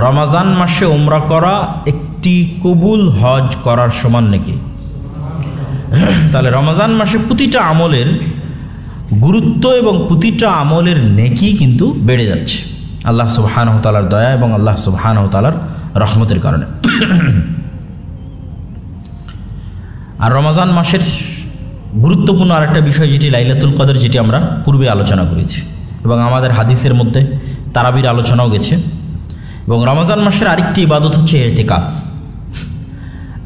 রমাজান মাসে উমরা করা একটি কবুল হজ করার সমান নাকি? তাহলে রমাজান মাসে প্রতিটা আমলের গুরুত্ব এবং প্রতিটা আমলের নেকি কিন্তু বেড়ে যাচ্ছে আল্লাহ সুবহানাহু ওয়া তাআলার দয়া এবং আল্লাহ সুবহানাহু ওয়া তাআলার রহমতের কারণে। আর রমাজান মাসের গুরুত্বপূর্ণ আরেকটা বিষয় যেটি লাইলাতুল কদর, যেটি আমরা পূর্বে আলোচনা করেছি এবং আমাদের হাদিসের মধ্যে তারাবির আলোচনাও গেছে। এবং রমজান মাসের আরেকটি ইবাদত হচ্ছে ইতিকাফ।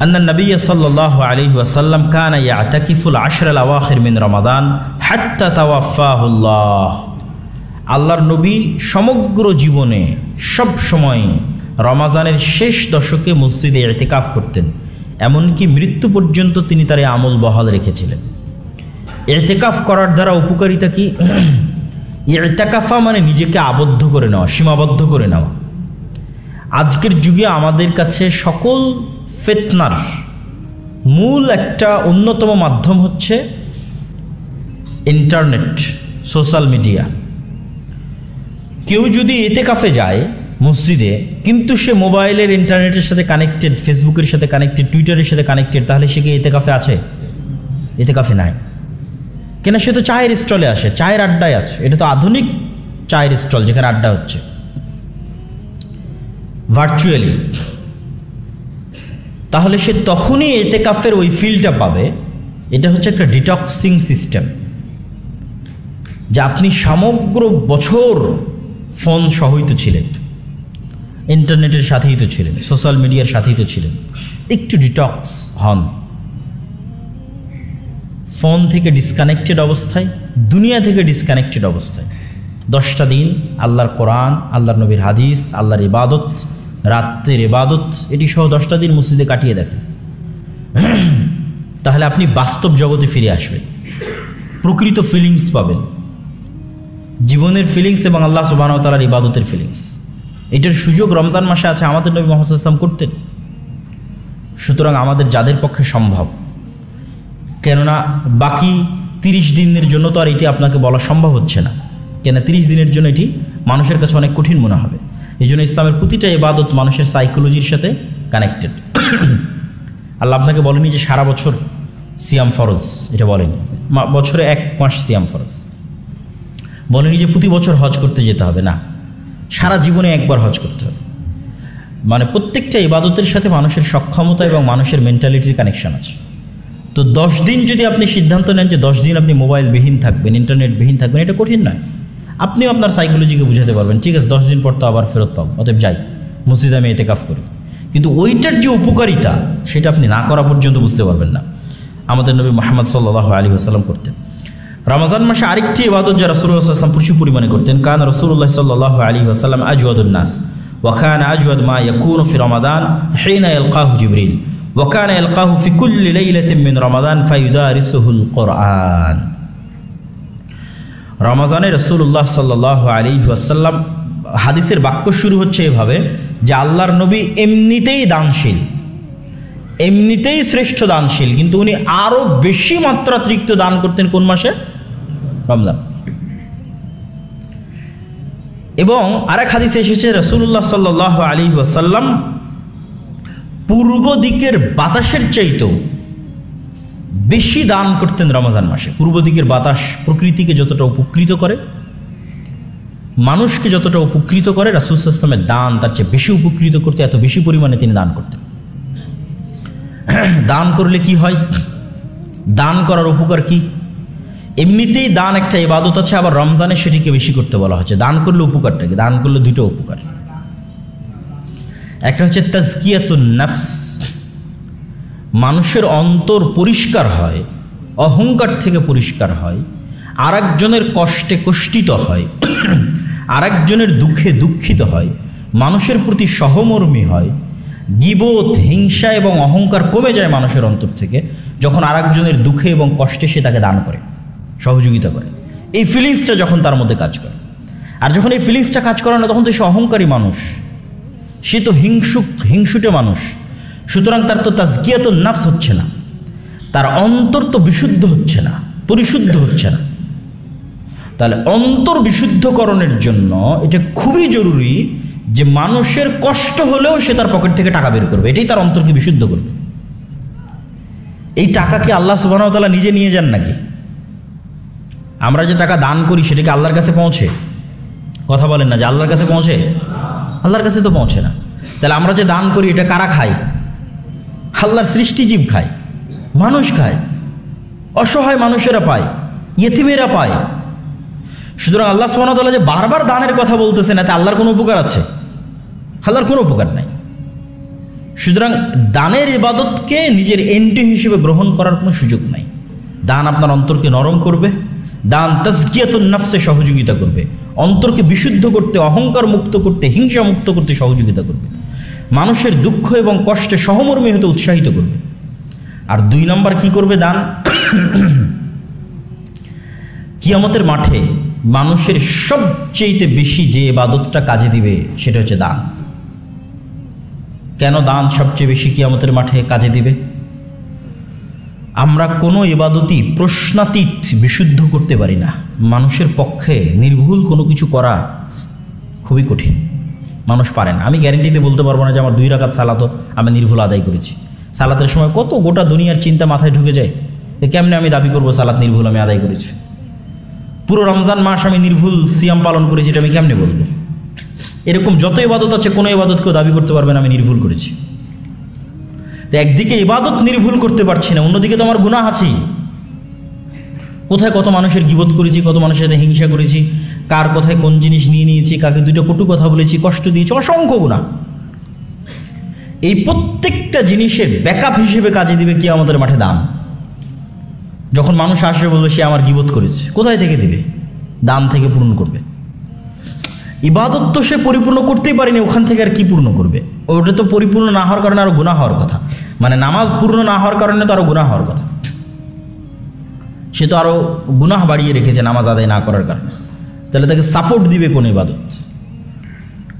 আন্না নবী সাল্লাল্লাহু আলাইহি ওয়াসাল্লাম কানা ইয়াতাকিফুল আশরাল আওয়াখির মিন রমাদান হাত্তা তাওয়াফাহুল্লাহ। আল্লাহর নবী সমগ্র জীবনে সব সময় রমাজানের শেষ দশকে মসজিদে ইতিকাফ করতেন, এমনকি মৃত্যু পর্যন্ত তিনি তার আমল বহাল রেখেছিলেন। ইতিকাফ করার দ্বারা উপকারিতা কি? ইতিকাফা মানে নিজেকে আবদ্ধ করে নেওয়া, সীমাবদ্ধ করে নেওয়া। আজকের যুগে আমাদের কাছে সকল ফিতনার মূল একটা অন্যতম মাধ্যম হচ্ছে ইন্টারনেট, সোশ্যাল মিডিয়া। কেউ যদি ইতিকাফে যায় মসজিদে, কিন্তু সে মোবাইলের ইন্টারনেটের সাথে কানেক্টেড, ফেসবুকের সাথে কানেক্টেড, টুইটারের সাথে কানেক্টেড, তাহলে সে কি ইতিকাফে আছে? ইতিকাফে নাই। কেন? সে তো চায়ের স্টলে আসে, চায়ের আড্ডায় আছে। এটা তো আধুনিক চায়ের স্টল যেখানে আড্ডা হচ্ছে ভার্চুয়ালি। তাহলে সে তখনই ইতিকাফের ওই ফিলটা পাবে। এটা হচ্ছে একটা ডিটক্সিং সিস্টেম, যে আপনি সমগ্র বছর ফোন সহই তো ছিলেন, ইন্টারনেটের সাথেই তো ছিলেন, সোশ্যাল মিডিয়ার সাথেই তো ছিলেন। একটু ডিটক্স হন, ফোন থেকে ডিসকানেক্টেড অবস্থায়, দুনিয়া থেকে ডিসকানেক্টেড অবস্থায় 10টা দিন আল্লাহর কোরআন, আল্লাহর নবীর হাদিস, আল্লাহর ইবাদত, রাতের ইবাদত, এটি সহ 10টা দিন মসজিদে কাটিয়ে দেখেন। তাহলে আপনি বাস্তব জগতে ফিরে আসবেন, প্রকৃত ফিলিংস পাবেন, জীবনের ফিলিংস এবং আল্লাহ সুবহানাহু ওয়া তাআলার ইবাদতের ফিলিংস। এটার সুযোগ রমজান মাসে আছে, আমাদের নবী মুহাম্মদ সাল্লাল্লাহু আলাইহি ওয়াসাল্লাম করতেন। সুতরাং আমাদের যাদের পক্ষে সম্ভব, কেননা বাকি 30 দিনের জন্য তো আর এটি আপনাকে বলা সম্ভব হচ্ছে না, কেন 30 দিনের জন্য এটি মানুষের কাছে অনেক কঠিন মনে হবে। এই জন্য ইসলামের প্রতিটা ইবাদত মানুষের সাইকোলজির সাথে কানেক্টেড। আল্লাহ আপনাকে বলেনি যে সারা বছর সিয়াম ফরজ, এটা বলেনি। বছরে 1 মাস সিয়াম ফরজ বলেনি। যে প্রতি বছর হজ করতে যেতে হবে না, সারা জীবনে একবার হজ করতে হবে। মানে প্রত্যেকটা ইবাদতের সাথে মানুষের সক্ষমতা এবং মানুষের মেন্টালিটির কানেকশন আছে। তো 10 দিন যদি আপনি সিদ্ধান্ত নেন যে 10 দিন আপনি মোবাইলবিহীন থাকবেন, ইন্টারনেটবিহীন থাকবেন, এটা কঠিন নয়। আপনিও আপনার সাইকোলজিকে বুঝাতে পারবেন, ঠিক আছে 10 দিন পর তো আবার ফেরত পাবো, অতএব যাই মসজিদে আমি ইতিকাফ করি। কিন্তু ওইটার যে উপকারিতা, সেটা আপনি না করা পর্যন্ত বুঝতে পারবেন না। আমাদের নবী মুহাম্মদ সাল্লাল্লাহু আলাইহি ওয়াসাল্লাম করতেন। রমজান মাসে আরেকটি ইবাদত যা রাসূলুল্লাহ সাল্লাল্লাহু আলাইহি ওয়াসাল্লাম প্রচুর পরিমাণে করতেন। কানা রাসূলুল্লাহ সাল্লাল্লাহু আলাইহি ওয়াসাল্লাম আজওয়াদুন নাস ওয়া কানা আজওয়াদ মা ইয়াকুনু ফি রমাদান হিনা ইয়ালকাহু জিবরিল ওয়া কানা ইয়ালকাহু ফি কুল্লি লাইলাতিন মিন রমাদান ফায়ুদারিসুহুল কুরআন। রমজানে রাসূলুল্লাহ সাল্লাল্লাহু আলাইহি ওয়াসাল্লাম, হাদিসের বাক্য শুরু হচ্ছে এভাবে যে আল্লাহর নবী এমনিতেই দানশীল, এমনিতেই শ্রেষ্ঠ দানশীল, কিন্তু উনি আরও বেশি মাত্রাতিরিক্ত দান করতেন কোন মাসে? রমজান। এবং আরেক হাদিসে এসেছে রাসূলুল্লাহ সাল্লাল্লাহু আলাইহি ওয়াসাল্লাম পূর্ব দিকের বাতাসের চাইতেও বেশি দান করতেন রমজান মাসে। পূর্ব দিকের বাতাস প্রকৃতিকে যতটা উপকৃত করে, মানুষকে যতটা উপকৃত করে, রাসূল সাল্লাল্লাহু আলাইহি ওয়াসাল্লামের দান তার চেয়ে বেশি উপকৃত করতে, এত বেশি পরিমাণে তিনি দান করতেন। দান করলে কি হয়? দান করার উপকার কি? এমনিতেই দান একটা ইবাদত আছে, আবার রমজানে সেটিকে বেশি করতে বলা হচ্ছে। দান করলে উপকারটা কি? দান করলে দুটো উপকার। একটা হচ্ছে তাজকিয়াতুন নফস, মানুষের অন্তর পরিষ্কার হয়, অহংকার থেকে পরিষ্কার হয়। আরেকজনের কষ্টে কষ্টিত হয়, আরেকজনের দুঃখে দুঃখিত হয়, মানুষের প্রতি সহমর্মী হয়, গীবত, হিংসা এবং অহংকার কমে যায় মানুষের অন্তর থেকে যখন আরেকজনের দুঃখে এবং কষ্টে সে তাকে দান করে, সহযোগিতা করে। এই ফিলিংসটা যখন তার মধ্যে কাজ করে, আর যখন এই ফিলিংসটা কাজ করে না তখন তো সে অহংকারী মানুষ, সে তো হিংসুটে মানুষ। সুতরাং তার তো তাজকিয়াতুন নাফস হচ্ছে না, তার অন্তর তো বিশুদ্ধ হচ্ছে না, পরিশুদ্ধ হচ্ছে না। তাহলে অন্তর বিশুদ্ধকরণের জন্য এটা খুবই জরুরি যে মানুষের কষ্ট হলেও সে তার পকেট থেকে টাকা বের করবে, এটাই তার অন্তরকে বিশুদ্ধ করবে। এই টাকা কি আল্লাহ সুবহানাহু ওয়া তাআলা নিজে নিয়ে যান নাকি? আমরা যে টাকা দান করি সেটা কি আল্লাহর কাছে পৌঁছে? কথা বলেন না, যে আল্লাহর কাছে পৌঁছে? আল্লাহর কাছে তো পৌঁছে না। তাহলে আমরা যে দান করি এটা কারা খায়? আল্লাহর সৃষ্টিজীব খায়, মানুষ খায়, অসহায় মানুষেরা পায়, ইয়েতিমেরা পায়। সুতরাং আল্লাহ সুবহানাহু ওয়া তাআলা যে বারবার দানের কথা বলতেছেন, এতে আল্লাহর কোনো উপকার আছে? আল্লাহর কোনো উপকার নাই। সুতরাং দানের ইবাদতকে নিজের এন্ট্রি হিসেবে গ্রহণ করার কোনো সুযোগ নাই। দান আপনার অন্তরকে নরম করবে, দান তাজকিয়াতুন নাফসে সহযোগিতা করবে, অন্তরকে বিশুদ্ধ করতে, অহংকার মুক্ত করতে, হিংসা মুক্ত করতে সহযোগিতা করবে, মানুষের দুঃখ এবং কষ্টে সহমর্মী হতে উৎসাহিত করবে। আর 2 নম্বর কি করবে দান? কিয়ামতের মাঠে মানুষের সবচেয়ে বেশি যে ইবাদতটা কাজে দিবে সেটা হচ্ছে দান। কেন দান সবচেয়ে বেশি কিয়ামতের মাঠে কাজে দিবে? আমরা কোনো ইবাদতই প্রশ্নাতীত বিশুদ্ধ করতে পারি না। মানুষের পক্ষে নির্ভুল কোনো কিছু করা খুবই কঠিন, মানুষ পারে না। আমি গ্যারেন্টিতে বলতে পারবো না যে আমার 2 রাকাত সালাতও আমি নির্ভুল আদায় করেছি। সালাতের সময় কত গোটা দুনিয়ার চিন্তা মাথায় ঢুকে যায়, কেমনে আমি দাবি করবো সালাত নির্ভুল আমি আদায় করেছি? পুরো রমজান মাস আমি নির্ভুল সিয়াম পালন করেছি, এটা আমি কেমনে বলবো? এরকম যত ইবাদত আছে কোনো ইবাদতকেও দাবি করতে পারবে না আমি নির্ভুল করেছি। তো একদিকে ইবাদত নির্ভুল করতে পারছি না, অন্যদিকে তো আমার গুনাহ আছেই। কোথায় কত মানুষের গীবত করেছি, কত মানুষের সাথে হিংসা করেছি, কার কোথায় কোন জিনিস নিয়ে নিয়েছি, কাকে 2টা কটু কথা বলেছি, কষ্ট দিয়েছি, অসংখ্য গুনাহ। এই প্রত্যেকটা জিনিসের ব্যাকআপ হিসেবে কাজে দিবে কিয়ামতের মাঠে দান। যখন মানুষ আসবে বলবে সে আমার গীবত করেছে, কোথায় থেকে দিবে? দান থেকে পূরণ করবে। ইবাদত তো সে পরিপূর্ণ করতেই পারেনি, ওখান থেকে আর কি পূর্ণ করবে? ওটা তো পরিপূর্ণ না হওয়ার কারণে আরও গুনাহ হওয়ার কথা, মানে নামাজ পূর্ণ না হওয়ার কারণে তো আরও গুনাহ হওয়ার কথা। সে তো আরও গুনাহ বাড়িয়ে রেখেছে নামাজ আদায় না করার কারণে। তাহলে তাকে সাপোর্ট দিবে কোন ইবাদত?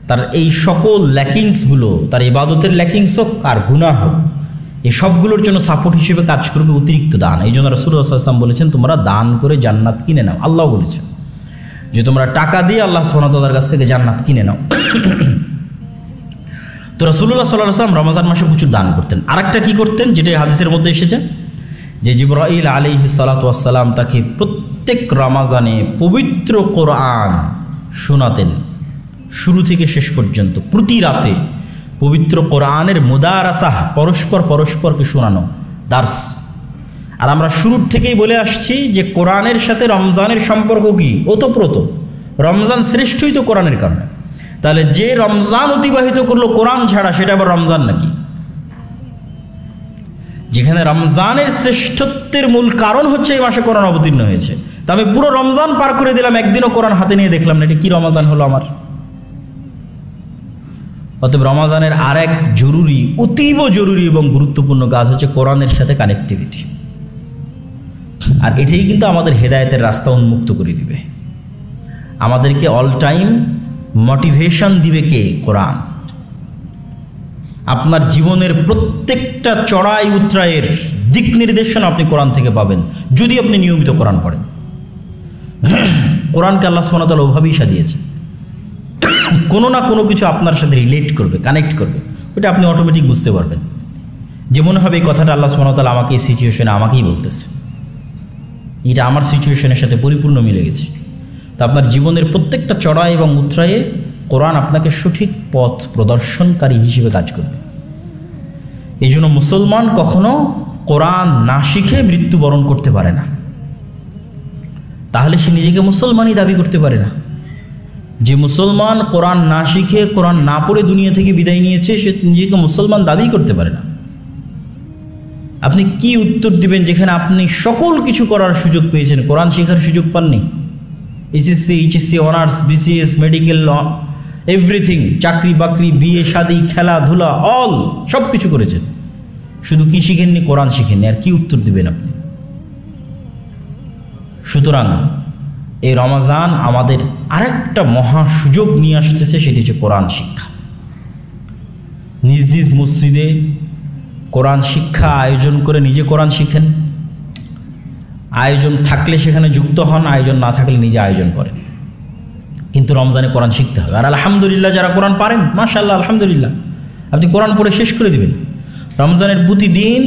তার এই সকল ল্যাকিংসগুলো, তার ইবাদতের ল্যাকিংস হোক আর গুনাহ হোক, এই সবগুলোর জন্য সাপোর্ট হিসেবে কাজ করবে অতিরিক্ত দান। এই জন্য রাসূলুল্লাহ সাল্লাল্লাহু আলাইহি ওয়াসাল্লাম বলেছেন তোমরা দান করে জান্নাত কিনে নাও। আল্লাহ বলেছেন যে তোমরা টাকা দিয়ে আল্লাহ সুবহানাহু ওয়া তাআলার কাছ থেকে জান্নাত কিনে নাও। তো রাসূলুল্লাহ সাল্লাল্লাহু আলাইহি ওয়াসাল্লাম রমজান মাসে প্রচুর দান করতেন। আরেকটা কি করতেন, যেটা হাদিসের মধ্যে এসেছে, যে জিবরাইল আলাইহিস সালাতু ওয়াস সালাম তাকে প্রত্যেক রমজানে পবিত্র কোরআন শোনাতেন, শুরু থেকে শেষ পর্যন্ত প্রতি রাতে পবিত্র কোরআনের মুদারাসাহ, পরস্পরকে শোনানো, দার্স। আর আমরা শুরুর থেকেই বলে আসছি যে কোরআনের সাথে রমজানের সম্পর্ক কি? ওতপ্রোত। রমজান শ্রেষ্ঠই তো কোরআনের কারণে। তাহলে যে রমজান অতিবাহিত করলো কোরআন ছাড়া, সেটা আবার রমজান নাকি? যেখানে রমজানের শ্রেষ্ঠত্বের মূল কারণ হচ্ছে এই মাসে কোরআন অবতীর্ণ হয়েছে, তা আমি পুরো রমজান পার করে দিলাম, একদিনও কোরআন হাতে নিয়ে দেখলাম না, এটা কি রমজান হলো আমার? অতএব রমজানের আরেক জরুরি, অতীব জরুরি এবং গুরুত্বপূর্ণ কাজ হচ্ছে কোরআনের সাথে কানেক্টিভিটি। আর এটাই কিন্তু আমাদের হেদায়েতের রাস্তা উন্মুক্ত করে দিবে। আমাদেরকে অল টাইম মোটিভেশন দিবে কে? কোরআন। আপনার জীবনের প্রত্যেকটা চড়াই উতরাইয়ের দিক নির্দেশনা আপনি কোরআন থেকে পাবেন, যদি আপনি নিয়মিত কোরআন পড়েন। কোরআনকে আল্লাহ সুবহানাহু ওয়া তাআলা ওভাবেই সাজিয়েছে, কোনো না কোনো কিছু আপনার সাথে রিলেট করবে, কানেক্ট করবে, ওটা আপনি অটোমেটিক বুঝতে পারবেন। যে মনে হবে এই কথাটা আল্লাহ সুবহানাহু ওয়া তাআলা আমাকে এই সিচুয়েশনে আমাকেই বলতেছে, এটা আমার সিচুয়েশনের সাথে পরিপূর্ণ মিলে গেছে। তো আপনার জীবনের প্রত্যেকটা চড়াই এবং উতরায়ে কোরআন আপনাকে সঠিক পথ প্রদর্শনকারী হিসেবে কাজ করবে। এই জন্য মুসলমান কখনো কোরআন না শিখে মৃত্যুবরণ করতে পারে না। তাহলে সে নিজেকে মুসলমানই দাবি করতে পারে না। যে মুসলমান কোরআন না শিখে, কোরআন না পড়ে দুনিয়া থেকে বিদায় নিয়েছে, সে নিজেকে মুসলমান দাবি করতে পারে না। আপনি কি উত্তর দিবেন যেখানে আপনি সকল কিছু করার সুযোগ পেয়েছেন, কোরআন শেখার সুযোগ পাননি? SSC, HSC, honours, BCS, medical, everything, চাকরি বাকরি, বিয়ে শাদী, খেলাধুলা, অল সব কিছু করেছেন, শুধু কি শিখেননি? কোরআন শিখেননি। আর কি উত্তর দিবেন আপনি? সুতরাং এই রমাজান আমাদের আরেকটা মহা সুযোগ নিয়ে আসতেছে, সেটি হচ্ছে কোরআন শিক্ষা। নিজ নিজ মসজিদে কোরআন শিক্ষা আয়োজন করে নিজে কোরআন শিখেন। আয়োজন থাকলে সেখানে যুক্ত হন, আয়োজন না থাকলে নিজে আয়োজন করেন। কিন্তু রমজানে কোরআন শিখতে হবে। আর আলহামদুলিল্লাহ, যারা কোরআন পারেন, মাশাআল্লাহ, আলহামদুলিল্লাহ, আপনি কোরআন পড়ে শেষ করে দিবেন। রমজানের প্রতিদিন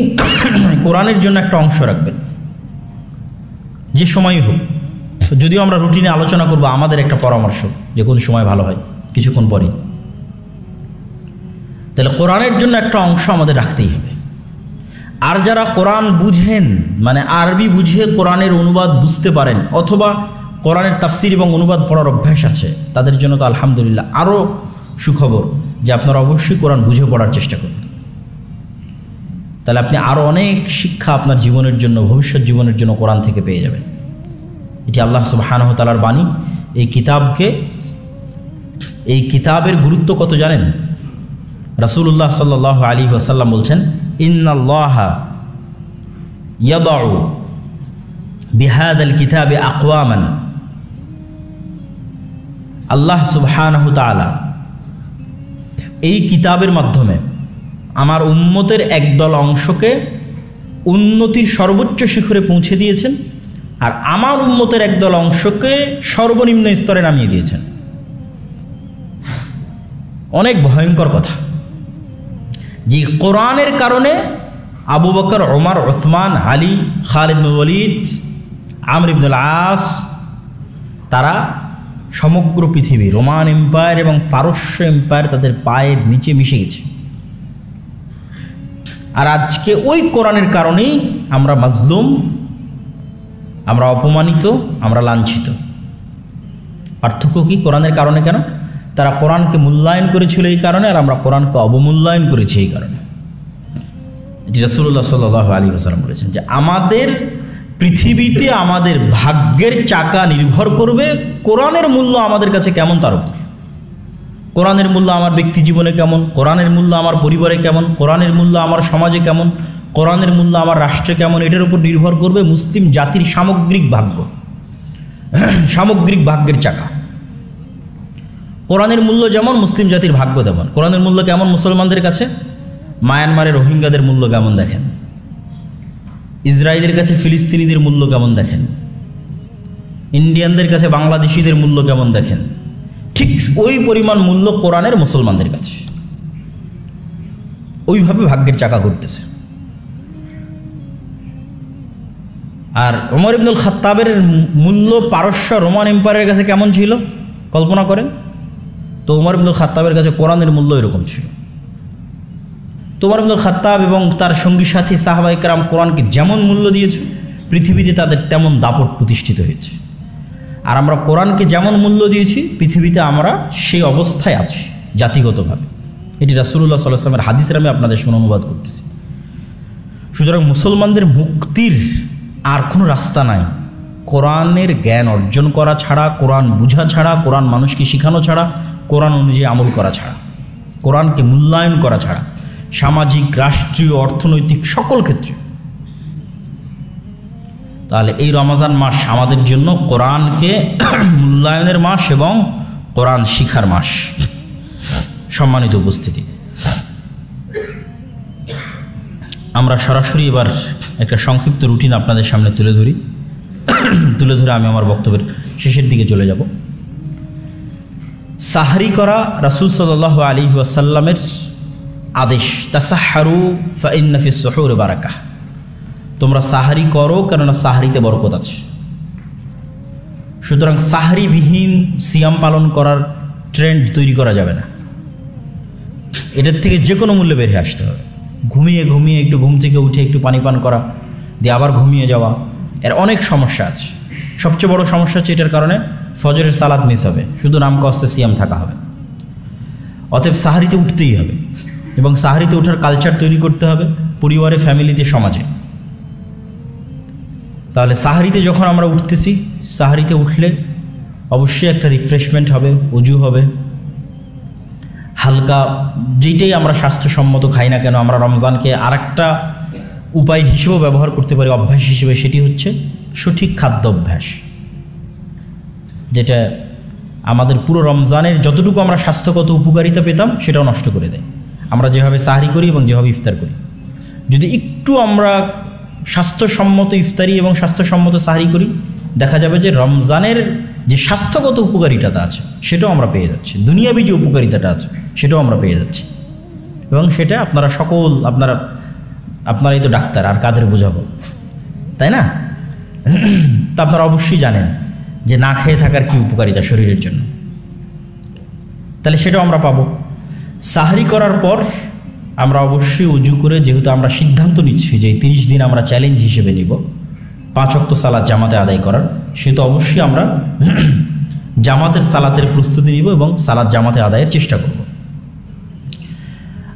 কোরআনের জন্য একটা অংশ রাখবেন, যে সময়ই হোক। যদিও আমরা রুটিনে আলোচনা করব, আমাদের একটা পরামর্শ যে কোন সময় ভালো হয় কিছুক্ষণ পরে। তাহলে কোরআনের জন্য একটা অংশ আমাদের রাখতেই হবে। আর যারা কোরআন বুঝেন, মানে আরবি বুঝে কোরআনের অনুবাদ বুঝতে পারেন, অথবা কোরআনের তাফসির এবং অনুবাদ পড়ার অভ্যাস আছে, তাদের জন্য তো আলহামদুলিল্লাহ আরও সুখবর যে আপনারা অবশ্যই কোরআন বুঝে পড়ার চেষ্টা করবেন। তাহলে আপনি আরও অনেক শিক্ষা আপনার জীবনের জন্য, ভবিষ্যৎ জীবনের জন্য কোরআন থেকে পেয়ে যাবেন। এটি আল্লাহ সুবহানাহু ওয়া তাআলার বাণী। এই কিতাবের গুরুত্ব কত জানেন? রাসূলুল্লাহ সাল্লাল্লাহু আলাইহি ওয়াসাল্লাম বলছেন, ইন্নাল্লাহা ইয়াদাউ বিহাদাল কিতাবে আকওয়ামান। আল্লাহ সুবহানাহু ওয়া তাআলা এই কিতাবের মাধ্যমে আমার উম্মতের একদল অংশকে উন্নতির সর্বোচ্চ শিখরে পৌঁছে দিয়েছেন, আর আমার উম্মতের একদল অংশকে সর্বনিম্ন স্তরে নামিয়ে দিয়েছেন। অনেক ভয়ঙ্কর কথা যে কোরআনের কারণে আবু বকর, ওমর, উসমান, আলী, খালিদ বিন ওয়ালিদ, আমর ইবনুল আস, তারা সমগ্র পৃথিবী, রোমান এম্পায়ার এবং পারস্য এম্পায়ার তাদের পায়ের নিচে মিশে গেছে। আর আজকে ওই কোরআনের কারণেই আমরা মাজলুম, আমরা অপমানিত, আমরা লাঞ্ছিত। পার্থক্য কি? কোরআনের কারণে কেন? তারা কোরআনকে মূল্যায়ন করেছিল এই কারণে, আর আমরা কোরআনকে অবমূল্যায়ন করেছি এই কারণে। এটি রাসূলুল্লাহ সাল্লাল্লাহু আলাইহি ওয়াসাল্লাম বলেছেন যে আমাদের পৃথিবীতে আমাদের ভাগ্যের চাকা নির্ভর করবে কোরআনের মূল্য আমাদের কাছে কেমন তার উপর। কোরআনের মূল্য আমার ব্যক্তি জীবনে কেমন, কোরআনের মূল্য আমার পরিবারে কেমন, কোরআনের মূল্য আমার সমাজে কেমন, কোরআনের মূল্য আমার রাষ্ট্রে কেমন, এটার উপর নির্ভর করবে মুসলিম জাতির সামগ্রিক ভাগ্য, সামগ্রিক ভাগ্যের চাকা। কোরআনের মূল্য যেমন, মুসলিম জাতির ভাগ্য তেমন। কোরআনের মূল্য কেমন মুসলমানদের কাছে? মায়ানমারের রোহিঙ্গাদের মূল্য কেমন দেখেন, ইসরায়েলের কাছে ফিলিস্তিনিদের মূল্য কেমন দেখেন, ইন্ডিয়ানদের কাছে বাংলাদেশিদের মূল্য কেমন দেখেন। ঠিক ওই পরিমাণ মূল্য কোরআনের মুসলমানদের কাছে। ওইভাবে ভাগ্যের চাকা ঘুরতেছে। আর ওমর ইবনুল খাত্তাবের মূল্য পারস্য রোমান এম্পায়ারের কাছে কেমন ছিল কল্পনা করেন তো। ওমর ইবনুল খাত্তাবের কাছে কোরআনের মূল্য এরকম ছিল। তো ওমর ইবনুল খাত্তাব এবং তার সঙ্গী সাথী সাহাবায়ে কেরাম কোরআনকে যেমন মূল্য দিয়েছে, পৃথিবীতে তাদের তেমন দাপট প্রতিষ্ঠিত হয়েছে। আর আমরা কোরআনকে যেমন মূল্য দিয়েছি, পৃথিবীতে আমরা সেই অবস্থায় আছি জাতিগতভাবে। এটি রাসূলুল্লাহ সাল্লাল্লাহু আলাইহি ওয়াসাল্লামের হাদিসের আমি আপনাদের সামনে অনুবাদ করতেছি। সুতরাং মুসলমানদের মুক্তির আর কোনো রাস্তা নাই কোরআনের জ্ঞান অর্জন করা ছাড়া, কোরআন বুঝা ছাড়া, কোরআন মানুষকে শেখানো ছাড়া, কোরআন অনুযায়ী আমল করা ছাড়া, কোরআনকে মূল্যায়ন করা ছাড়া, সামাজিক, রাষ্ট্রীয়, অর্থনৈতিক সকল ক্ষেত্রে। তাহলে এই রমজান মাস আমাদের জন্য কোরআনকে মূল্যায়নের মাস এবং কোরআন শিখার মাস। সম্মানিত উপস্থিতি, আমরা সরাসরি এবার একটা সংক্ষিপ্ত রুটিন আপনাদের সামনে তুলে ধরে আমি আমার বক্তব্যের শেষের দিকে চলে যাব। সাহরি করা রাসূল সাল্লাল্লাহু আলাইহি ওয়াসাল্লামের আদেশ, তাসাহহারু ফাইন্না ফিস সুহুরি বারাকাহ। তোমরা সাহারি করো, কেননা সাহারিতে বরকত আছে। সুতরাং সাহারিবিহীন সিয়াম পালন করার ট্রেন্ড তৈরি করা যাবে না। এটার থেকে যে কোনো মূল্যে বের হয়ে আসতে হবে। ঘুমিয়ে একটু ঘুম থেকে উঠে একটু পানি পান করা, দিয়ে আবার ঘুমিয়ে যাওয়া, এর অনেক সমস্যা আছে। সবচেয়ে বড় সমস্যা হচ্ছে এটার কারণে ফজরের সালাত মিস হবে, শুধু নাম কষ্টে সিয়াম থাকা হবে। অতএব সাহারিতে উঠতেই হবে এবং সাহারিতে ওঠার কালচার তৈরি করতে হবে। পরিবারে, ফ্যামিলিতে, সমাজে। তাহলে সাহারিতে যখন আমরা উঠতেছি, সাহারিতে উঠলে অবশ্যই একটা রিফ্রেশমেন্ট হবে, উজু হবে, হালকা যেটাই আমরা স্বাস্থ্যসম্মত খাই না কেন, আমরা রমজানকে আরেকটা উপায় হিসেবেও ব্যবহার করতে পারি, অভ্যাস হিসেবে। সেটি হচ্ছে সঠিক খাদ্য অভ্যাস, যেটা আমাদের পুরো রমজানের যতটুকু আমরা স্বাস্থ্যগত উপকারিতা পেতাম সেটাও নষ্ট করে দেয়। আমরা যেভাবে সাহরি করি এবং যেভাবে ইফতার করি, যদি একটু আমরা স্বাস্থ্যসম্মত ইফতারি এবং স্বাস্থ্যসম্মত সাহরি করি, দেখা যাবে যে রমজানের যে স্বাস্থ্যগত উপকারিতাটা আছে সেটাও আমরা পেয়ে যাচ্ছি, দুনিয়াবী যে উপকারিতাটা আছে সেটাও আমরা পেয়ে যাচ্ছি। এবং সেটা আপনারা সকল আপনারাই তো ডাক্তার, আর কাদের বোঝাবো, তাই না? তো আপনারা অবশ্যই জানেন যে না খেয়ে থাকার কি উপকারিতা শরীরের জন্য। তাহলে সেটাও আমরা পাবো। সাহরি করার পর আমরা অবশ্যই উজু করে, যেহেতু আমরা সিদ্ধান্ত নিচ্ছি যে এই 30 দিন আমরা চ্যালেঞ্জ হিসেবে নিব 5 ওয়াক্ত সালাত জামাতে আদায় করার, সেহেতু অবশ্যই আমরা জামাতের সালাতের প্রস্তুতি নিব এবং সালাত জামাতে আদায়ের চেষ্টা করব।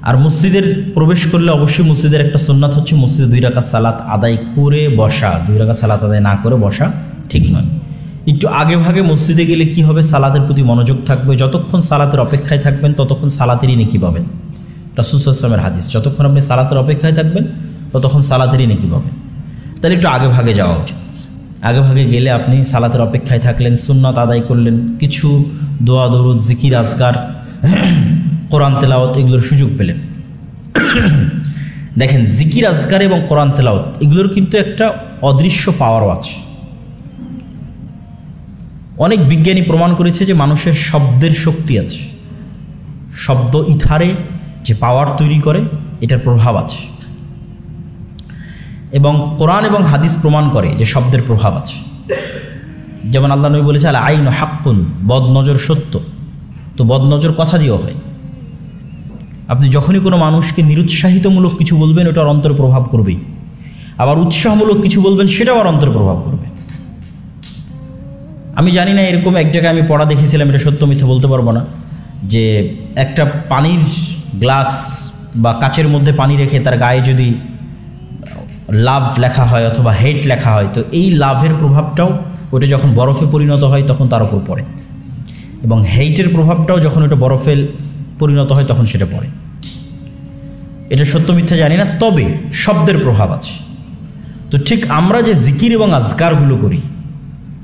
আর মসজিদের প্রবেশ করলে অবশ্যই মসজিদের একটা সুন্নাত হচ্ছে মসজিদে 2 রাকাত সালাত আদায় করে বসা। 2 রাকাত সালাত আদায় না করে বসা ঠিক নয়। একটু আগে ভাগে মসজিদে গেলে কি হবে, সালাতের প্রতি মনোযোগ থাকবে। যতক্ষণ সালাতের অপেক্ষায় থাকবেন ততক্ষণ সালাতেরই নেকি পাবেন। রাসূল সাল্লাল্লাহু আলাইহি ওয়াসাল্লামের হাদিস, যতক্ষণ আপনি সালাতের অপেক্ষায় থাকবেন ততক্ষণ সালাতেরই নেকি পাবেন। তাহলে একটু আগে ভাগে যাওয়া উচিত। আগে ভাগে গেলে আপনি সালাতের অপেক্ষায় থাকলেন, সুন্নাত আদায় করলেন, কিছু দোয়া দরুদ, জিকির, আজকার, কোরআন তেলাওয়াত এগুলোর সুযোগ পেলেন। দেখেন, জিকির, আজকার এবং কোরআন তেলাওয়াত এগুলোর কিন্তু একটা অদৃশ্য পাওয়ারও আছে। অনেক বিজ্ঞানী প্রমাণ করেছে যে মানুষের শব্দের শক্তি আছে, শব্দ ইথারে যে পাওয়ার তৈরি করে এটার প্রভাব আছে। এবং কোরআন এবং হাদিস প্রমাণ করে যে শব্দের প্রভাব আছে। যেমন আল্লাহ নবী বলেছে, আল আইন হাক্কুন, বদনজর সত্য। তো বদনজর কথা দিয়েও হয়। আপনি যখনই কোনো মানুষকে নিরুৎসাহিতমূলক কিছু বলবেন ওটার অন্তরে প্রভাব করবেই, আবার উৎসাহমূলক কিছু বলবেন সেটাও আর অন্তরে প্রভাব করবে। আমি জানি না, এরকম এক জায়গায় আমি পড়া দেখেছিলাম, এটা সত্য মিথ্যা বলতে পারবো না, যে একটা পানির গ্লাস বা কাচের মধ্যে পানি রেখে তার গায়ে যদি লাভ লেখা হয় অথবা হেট লেখা হয়, তো এই লাভের প্রভাবটাও ওটা যখন বরফে পরিণত হয় তখন তার উপর পড়ে, এবং হেইটের প্রভাবটাও যখন ওটা বরফে পরিণত হয় তখন সেটা পড়ে। এটা সত্য মিথ্যা জানি না, তবে শব্দের প্রভাব আছে। তো ঠিক আমরা যে জিকির এবং আজকারগুলো করি,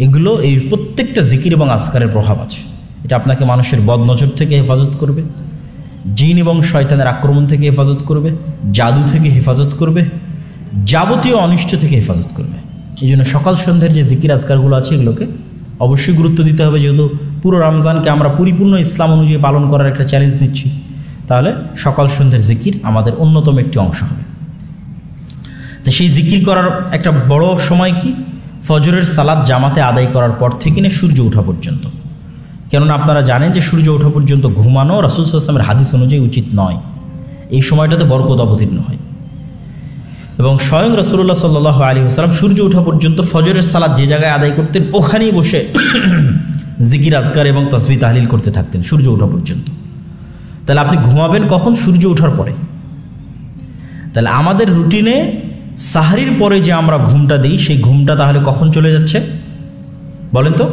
এগুলো এই প্রত্যেকটা জিকির এবং আজকারের প্রভাব আছে। এটা আপনাকে মানুষের বদনজর থেকে হেফাজত করবে, জিন এবং শয়তানের আক্রমণ থেকে হেফাজত করবে, জাদু থেকে হেফাজত করবে, যাবতীয় অনিষ্ট থেকে হেফাজত করবে। এই জন্য সকাল সন্ধ্যের যে জিকির আজকারগুলো আছে এগুলোকে অবশ্যই গুরুত্ব দিতে হবে। যেহেতু পুরো রমজানকে আমরা পরিপূর্ণ ইসলাম অনুযায়ী পালন করার একটা চ্যালেঞ্জ নিচ্ছি, তাহলে সকাল সন্ধ্যের জিকির আমাদের অন্যতম একটি অংশ হবে। তো সেই জিকির করার একটা বড় সময় কি, ফজরের সালাত জামাতে আদায় করার পর থেকে নিয়ে সূর্য ওঠা পর্যন্ত। কেননা আপনারা জানেন যে সূর্য ওঠা পর্যন্ত ঘুমানো রাসূল সাল্লাল্লাহু আলাইহি ওয়াসাল্লামের হাদিস অনুযায়ী উচিত নয়। এই সময়টাতে বরকত অবতীর্ণ হয়। এবং স্বয়ং রাসূলুল্লাহ সাল্লাল্লাহু আলাইহি ওয়াসাল্লাম সূর্য ওঠা পর্যন্ত ফজরের সালাত যে জায়গায় আদায় করতেন ওখানেই বসে জিকির, আজকার এবং তাসবিহ তাহলিল করতে থাকতেন সূর্য ওঠা পর্যন্ত। তাহলে আপনি ঘুমাবেন কখন? সূর্য ওঠার পরে। তাহলে আমাদের রুটিনে সাহরির পরে যে আমরা ঘুমটা দিই, সেই ঘুমটা তাহলে কখন চলে যাচ্ছে বলেন তো?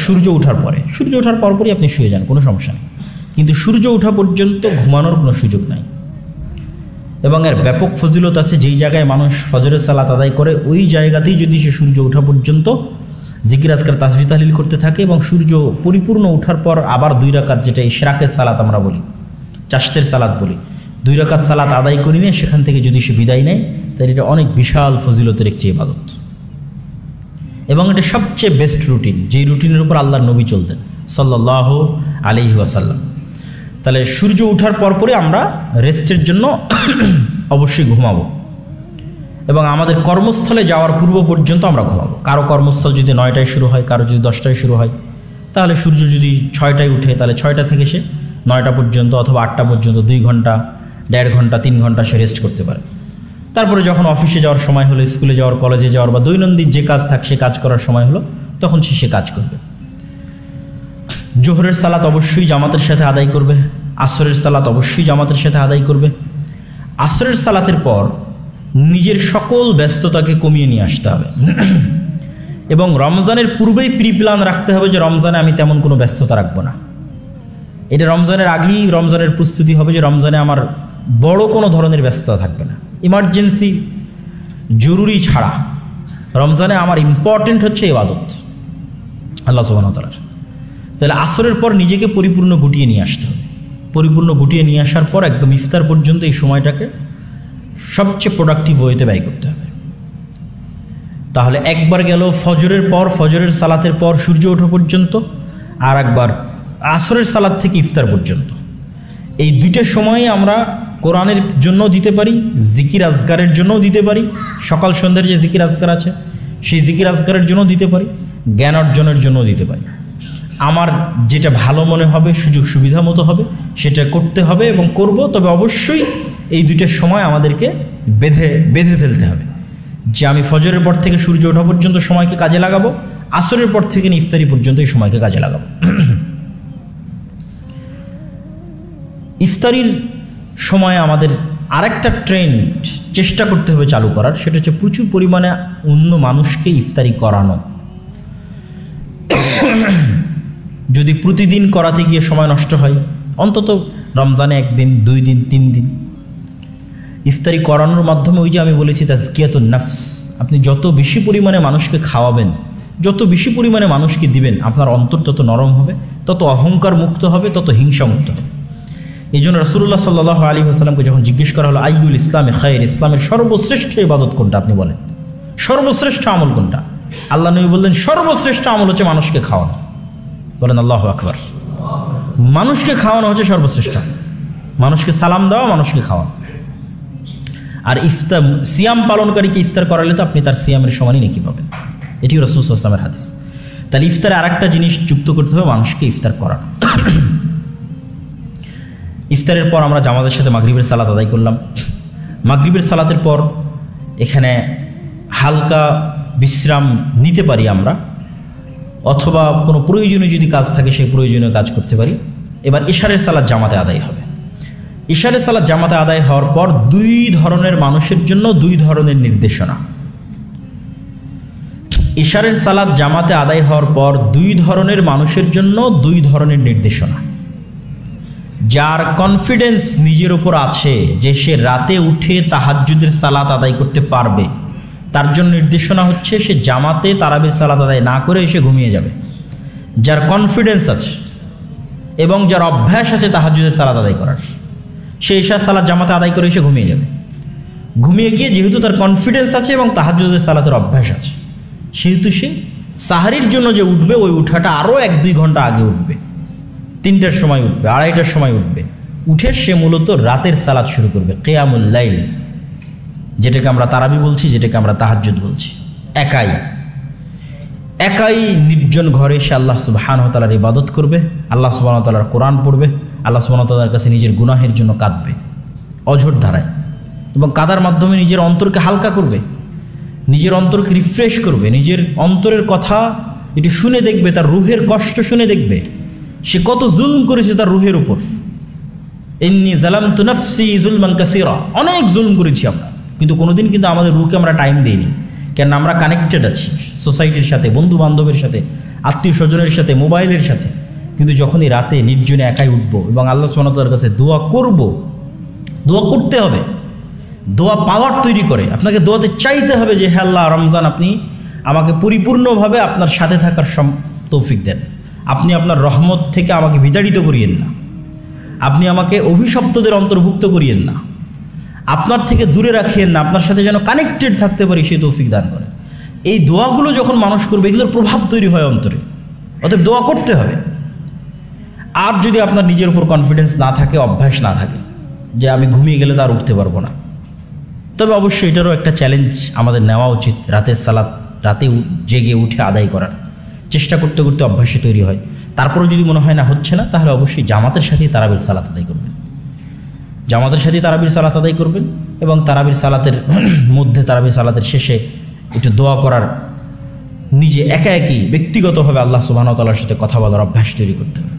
সূর্য ওঠার পরে। সূর্য ওঠার পরপরই আপনি শুয়ে যান, কোনো সমস্যা নেই। কিন্তু সূর্য ওঠা পর্যন্ত ঘুমানোর কোনো সুযোগ নাই। এবং এর ব্যাপক ফজিলত আছে। যেই জায়গায় মানুষ ফজরের সালাত আদায় করে ওই জায়গাতেই যদি সে সূর্য ওঠা পর্যন্ত জিকির, আজকার, তাসবিহ তাহলিল করতে থাকে এবং সূর্য পরিপূর্ণ ওঠার পর আবার 2 রাকাত, যেটা ইশরাকের সালাত আমরা বলি, চাশতের সালাত বলি, 2 রাকাত সালাত আদায় করে নিয়ে সেখান থেকে যদি সে বিদায় নেয়, তাহলে এটা অনেক বিশাল ফজিলতের একটি ইবাদত। এবং এটা সবচেয়ে বেস্ট রুটিন, যেই রুটিনের উপর আল্লাহর নবী চলতেন সাল্লাল্লাহু আলাইহি ওয়াসাল্লাম। তাহলে সূর্য ওঠার পরপরই আমরা রেস্টের জন্য অবশ্যই ঘুমাবো, এবং আমাদের কর্মস্থলে যাওয়ার পূর্ব পর্যন্ত আমরা ঘুমাবো। কারো কর্মস্থল যদি 9টায় শুরু হয়, কারো যদি 10টায় শুরু হয়, তাহলে সূর্য যদি 6টায় উঠে, তাহলে 6টা থেকে সে 9টা পর্যন্ত অথবা 8টা পর্যন্ত 2 ঘন্টা, 1.5 ঘন্টা, 3 ঘন্টা সে রেস্ট করতে পারে। তারপরে যখন অফিসে যাওয়ার সময় হলো, স্কুলে যাওয়ার, কলেজে যাওয়ার বা দৈনন্দিন যে কাজ থাকে সে কাজ করার সময় হলো, তখন সে কাজ করবে। জোহরের সালাত অবশ্যই জামাতের সাথে আদায় করবে, আসরের সালাত অবশ্যই জামাতের সাথে আদায় করবে। আসরের সালাতের পর নিজের সকল ব্যস্ততাকে কমিয়ে নিয়ে আসতে হবে এবং রমজানের পূর্বেই প্রি প্ল্যান রাখতে হবে যে রমজানে আমি তেমন কোনো ব্যস্ততা রাখবো না। এটা রমজানের আগেই রমজানের প্রস্তুতি হবে যে রমজানে আমার বড় কোনো ধরনের ব্যস্ততা থাকবে না, ইমার্জেন্সি জরুরি ছাড়া। রমজানে আমার ইম্পর্টেন্ট হচ্ছে ইবাদত আল্লাহ সুবহানাহু ওয়া তাআলার। তাহলে আসরের পর নিজেকে পরিপূর্ণ গুটিয়ে নিয়ে আসতে হবে। পরিপূর্ণ গুটিয়ে নিয়ে আসার পর একদম ইফতার পর্যন্ত এই সময়টাকে সবচেয়ে প্রোডাক্টিভ ওয়েতে ব্যয় করতে হবে। তাহলে একবার গেল ফজরের পর, ফজরের সালাতের পর সূর্য ওঠা পর্যন্ত, আর একবার আসরের সালাত থেকে ইফতার পর্যন্ত। এই দুইটা সময়ে আমরা কোরআনের জন্য দিতে পারি, জিকির আজকারের জন্যও দিতে পারি। সকাল সন্ধ্যার যে জিকির আজকার আছে সেই জিকির আজকারের জন্য দিতে পারি, জ্ঞান অর্জনের জন্য দিতে পারি। আমার যেটা ভালো মনে হবে, সুযোগ সুবিধা মতো হবে সেটা করতে হবে এবং করব। তবে অবশ্যই এই দুইটা সময় আমাদেরকে বেঁধে ফেলতে হবে যে আমি ফজরের পর থেকে সূর্য ওঠা পর্যন্ত সময়কে কাজে লাগাবো, আসরের পর থেকে ইফতারি পর্যন্ত এই সময়কে কাজে লাগাবো। ইফতারির সময় আমাদের আরেকটা ট্রেন্ড চেষ্টা করতে হবে চালু করার, সেটা হচ্ছে প্রচুর পরিমাণে অন্য মানুষকে ইফতারি করানো। যদি প্রতিদিন করাতে গিয়ে সময় নষ্ট হয়, অন্তত রমজানে একদিন, 2 দিন, 3 দিন ইফতারি করানোর মাধ্যমে, ওই যে আমি বলেছি তাজকিয়াতুন নফস, আপনি যত বেশি পরিমাণে মানুষকে খাওয়াবেন, যত বেশি পরিমাণে মানুষকে দিবেন, আপনার অন্তর তত নরম হবে, তত অহংকার মুক্ত হবে, তত হিংসা মুক্ত হবে। এই জন্য রাসূলুল্লাহ সাল্লাল্লাহু আলাইহি ওয়াসাল্লামকে যখন জিজ্ঞেস করা হলো আইয়ুল ইসলামে খায়র, ইসলামের সর্বশ্রেষ্ঠ ইবাদত কোনটা, আপনি বলেন সর্বশ্রেষ্ঠ আমল কোনটা? আল্লাহ নবী বললেন সর্বশ্রেষ্ঠ আমল হচ্ছে মানুষকে খাওয়ানো। বলেন আল্লাহু আকবার। মানুষকে খাওয়ানো হচ্ছে সর্বশ্রেষ্ঠ, মানুষকে সালাম দেওয়া, মানুষকে খাওয়ানো। আর ইফতার, সিয়াম পালনকারীকে ইফতার করালে তো আপনি তার সিয়ামের সমানই নেকি পাবেন। এটিও রাসূল সাল্লাল্লাহু আলাইহি ওয়াসাল্লামের হাদিস। তাহলে ইফতারে আরেকটা জিনিস যুক্ত করতে হবে, মানুষকে ইফতার করানো। ইফতারের পর আমরা জামাতের সাথে মাগরিবের সালাত আদায় করলাম। মাগরিবের সালাতের পর এখানে হালকা বিশ্রাম নিতে পারি আমরা, অথবা কোনো প্রয়োজনীয় যদি কাজ থাকে সেই প্রয়োজনীয় কাজ করতে পারি। এবার ইশারের সালাত জামাতে আদায় হবে। ইশারের সালাত জামাতে আদায় হওয়ার পর 2 ধরনের মানুষের জন্য 2 ধরনের নির্দেশনা। ইশারের সালাত জামাতে আদায় হওয়ার পর 2 ধরনের মানুষের জন্য 2 ধরনের নির্দেশনা। যার কনফিডেন্স নিজের উপর আছে যে সে রাতে উঠে তাহাজ্জুদের সালাত আদায় করতে পারবে, তার জন্য নির্দেশনা হচ্ছে সে জামাতে তারাবির সালাত আদায় না করে এসে ঘুমিয়ে যাবে। যার কনফিডেন্স আছে এবং যার অভ্যাস আছে তাহাজ্জুদের সালাত আদায় করার, সে ইশার সালাত জামাতে আদায় করে এসে ঘুমিয়ে যাবে। ঘুমিয়ে গিয়ে যেহেতু তার কনফিডেন্স আছে এবং তাহাজ্জুদের সালাতের অভ্যাস আছে, সেহেতু সে সাহারির জন্য যে উঠবে, ওই উঠাটা আরও 1-2 ঘন্টা আগে উঠবে, 3টার সময় উঠবে, 2:30টার সময় উঠবে। উঠে সে মূলত রাতের সালাত শুরু করবে, কিয়ামুল লাইল, যেটাকে আমরা তারাবি বলছি, যেটাকে আমরা তাহাজ্জুদ বলছি। একাই নির্জন ঘরে সে আল্লাহ সুবহানাহু ওয়া তাআলার ইবাদত করবে, আল্লাহ সুবহানাহু ওয়া তাআলার কোরআন পড়বে, আল্লাহ সুবহানাহু ওয়া তাআলার কাছে নিজের গুনাহের জন্য কাঁদবে অঝোর ধারায়, এবং কাদার মাধ্যমে নিজের অন্তরকে হালকা করবে, নিজের অন্তরকে রিফ্রেশ করবে, নিজের অন্তরের কথা এটি শুনে দেখবে, তার রুহের কষ্ট শুনে দেখবে সে কত জুলম করেছে তার রুহের উপর। ইন্নী যালামতু নাফসি যুলমান কাসীরা, অনেক জুলম করেছি আমরা, কিন্তু কোনোদিন কিন্তু আমাদের রুহকে আমরা টাইম দিইনি। কেন? আমরা কানেক্টেড আছি সোসাইটির সাথে, বন্ধু বান্ধবের সাথে, আত্মীয় স্বজনের সাথে, মোবাইলের সাথে। কিন্তু যখনই রাতে নির্জনে একাই উঠবো এবং আল্লাহ সুবহানাহু ওয়া তাআলার কাছে দোয়া করব, দোয়া করতে হবে, দোয়া পাওয়ার তৈরি করে। আপনাকে দোয়াতে চাইতে হবে যে হে আল্লাহ, রমজান আপনি আমাকে পরিপূর্ণভাবে আপনার সাথে থাকার তৌফিক দেন, আপনি আপনার রহমত থেকে আমাকে বিতাড়িত করিয়েন না, আপনি আমাকে অভিশপ্তদের অন্তর্ভুক্ত করিয়েন না, আপনার থেকে দূরে রাখিয়েন না, আপনার সাথে যেন কানেক্টেড থাকতে পারি সেই তৌফিক দান করেন। এই দোয়াগুলো যখন মানুষ করবে, এগুলোর প্রভাব তৈরি হয় অন্তরে। অতএব দোয়া করতে হবে। আর যদি আপনার নিজের উপর কনফিডেন্স না থাকে, অভ্যাস না থাকে যে আমি ঘুমিয়ে গেলে তো আর উঠতে পারবো না, তবে অবশ্যই এটারও একটা চ্যালেঞ্জ আমাদের নেওয়া উচিত। রাতের সালাত রাতে জেগে উঠে আদায় করার চেষ্টা করতে করতে অভ্যাসে তৈরি হয়। তারপরেও যদি মনে হয় না হচ্ছে না, তাহলে অবশ্যই জামাতের সাথেই তারাবির সালাত আদায় করবেন, জামাতের সাথেই তারাবির সালাত আদায় করবেন। এবং তারাবির সালাতের মধ্যে, তারাবির সালাতের শেষে একটু দোয়া করার, নিজে একা একই ব্যক্তিগতভাবে আল্লাহ সুবহানাহু ওয়া তাআলার সাথে কথা বলার অভ্যাস তৈরি করতে হবে।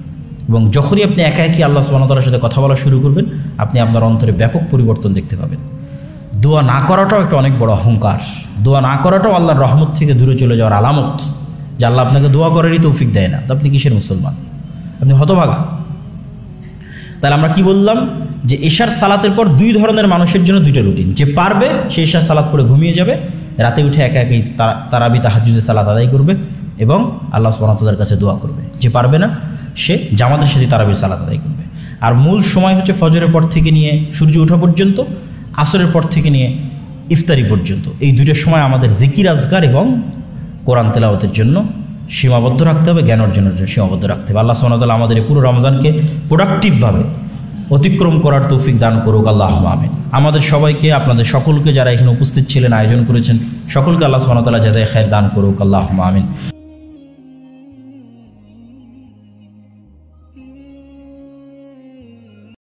এবং যখনই আপনি একা একই আল্লাহ সুবহানাহু ওয়া তাআলার সাথে কথা বলা শুরু করবেন, আপনি আপনার অন্তরে ব্যাপক পরিবর্তন দেখতে পাবেন। দোয়া না করাটাও একটা অনেক বড় অহংকার। দোয়া না করাটাও আল্লাহর রহমত থেকে দূরে চলে যাওয়ার আলামত, যে আল্লাহ আপনাকে দোয়া করারই তৌফিক দেয় না। তো আপনি কিসের মুসলমান? আপনি হতভাগা। তাহলে আমরা কি বললাম, যে এশার সালাতের পর দুই ধরনের মানুষের জন্য দুইটা রুটিন। যে পারবে সে এশার সালাত পড়ে ঘুমিয়ে যাবে, রাতে উঠে একা একই তারাবি তাহাজ্জুদের সালাত আদায় করবে এবং আল্লাহ সুবহানাহু ওয়া তাআলার কাছে দোয়া করবে। যে পারবে না সে জামাতের সাথে তারাবির সালাত আদায় করবে। আর মূল সময় হচ্ছে ফজরের পর থেকে নিয়ে সূর্য ওঠা পর্যন্ত, আসরের পর থেকে নিয়ে ইফতারি পর্যন্ত। এই দুইটা সময় আমাদের জিকির আজকার এবং কোরআন তেলাওয়াতের জন্য সীমাবদ্ধ রাখতে হবে, জ্ঞান অর্জনের জন্য সীমাবদ্ধ রাখতে হবে। আল্লাহ সুবহানাহু ওয়া তাআলা আমাদের এই পুরো রমজানকে প্রোডাক্টিভভাবে অতিক্রম করার তৌফিক দান করুক, আল্লাহুম্মা আমিন। আমাদের সবাইকে, আপনাদের সকলকে, যারা এখানে উপস্থিত ছিলেন, আয়োজন করেছেন, সকলকে আল্লাহ সুবহানাহু ওয়া তাআলা জাযায়ে খায়ের দান করুক, আল্লাহুম্মা আমিন।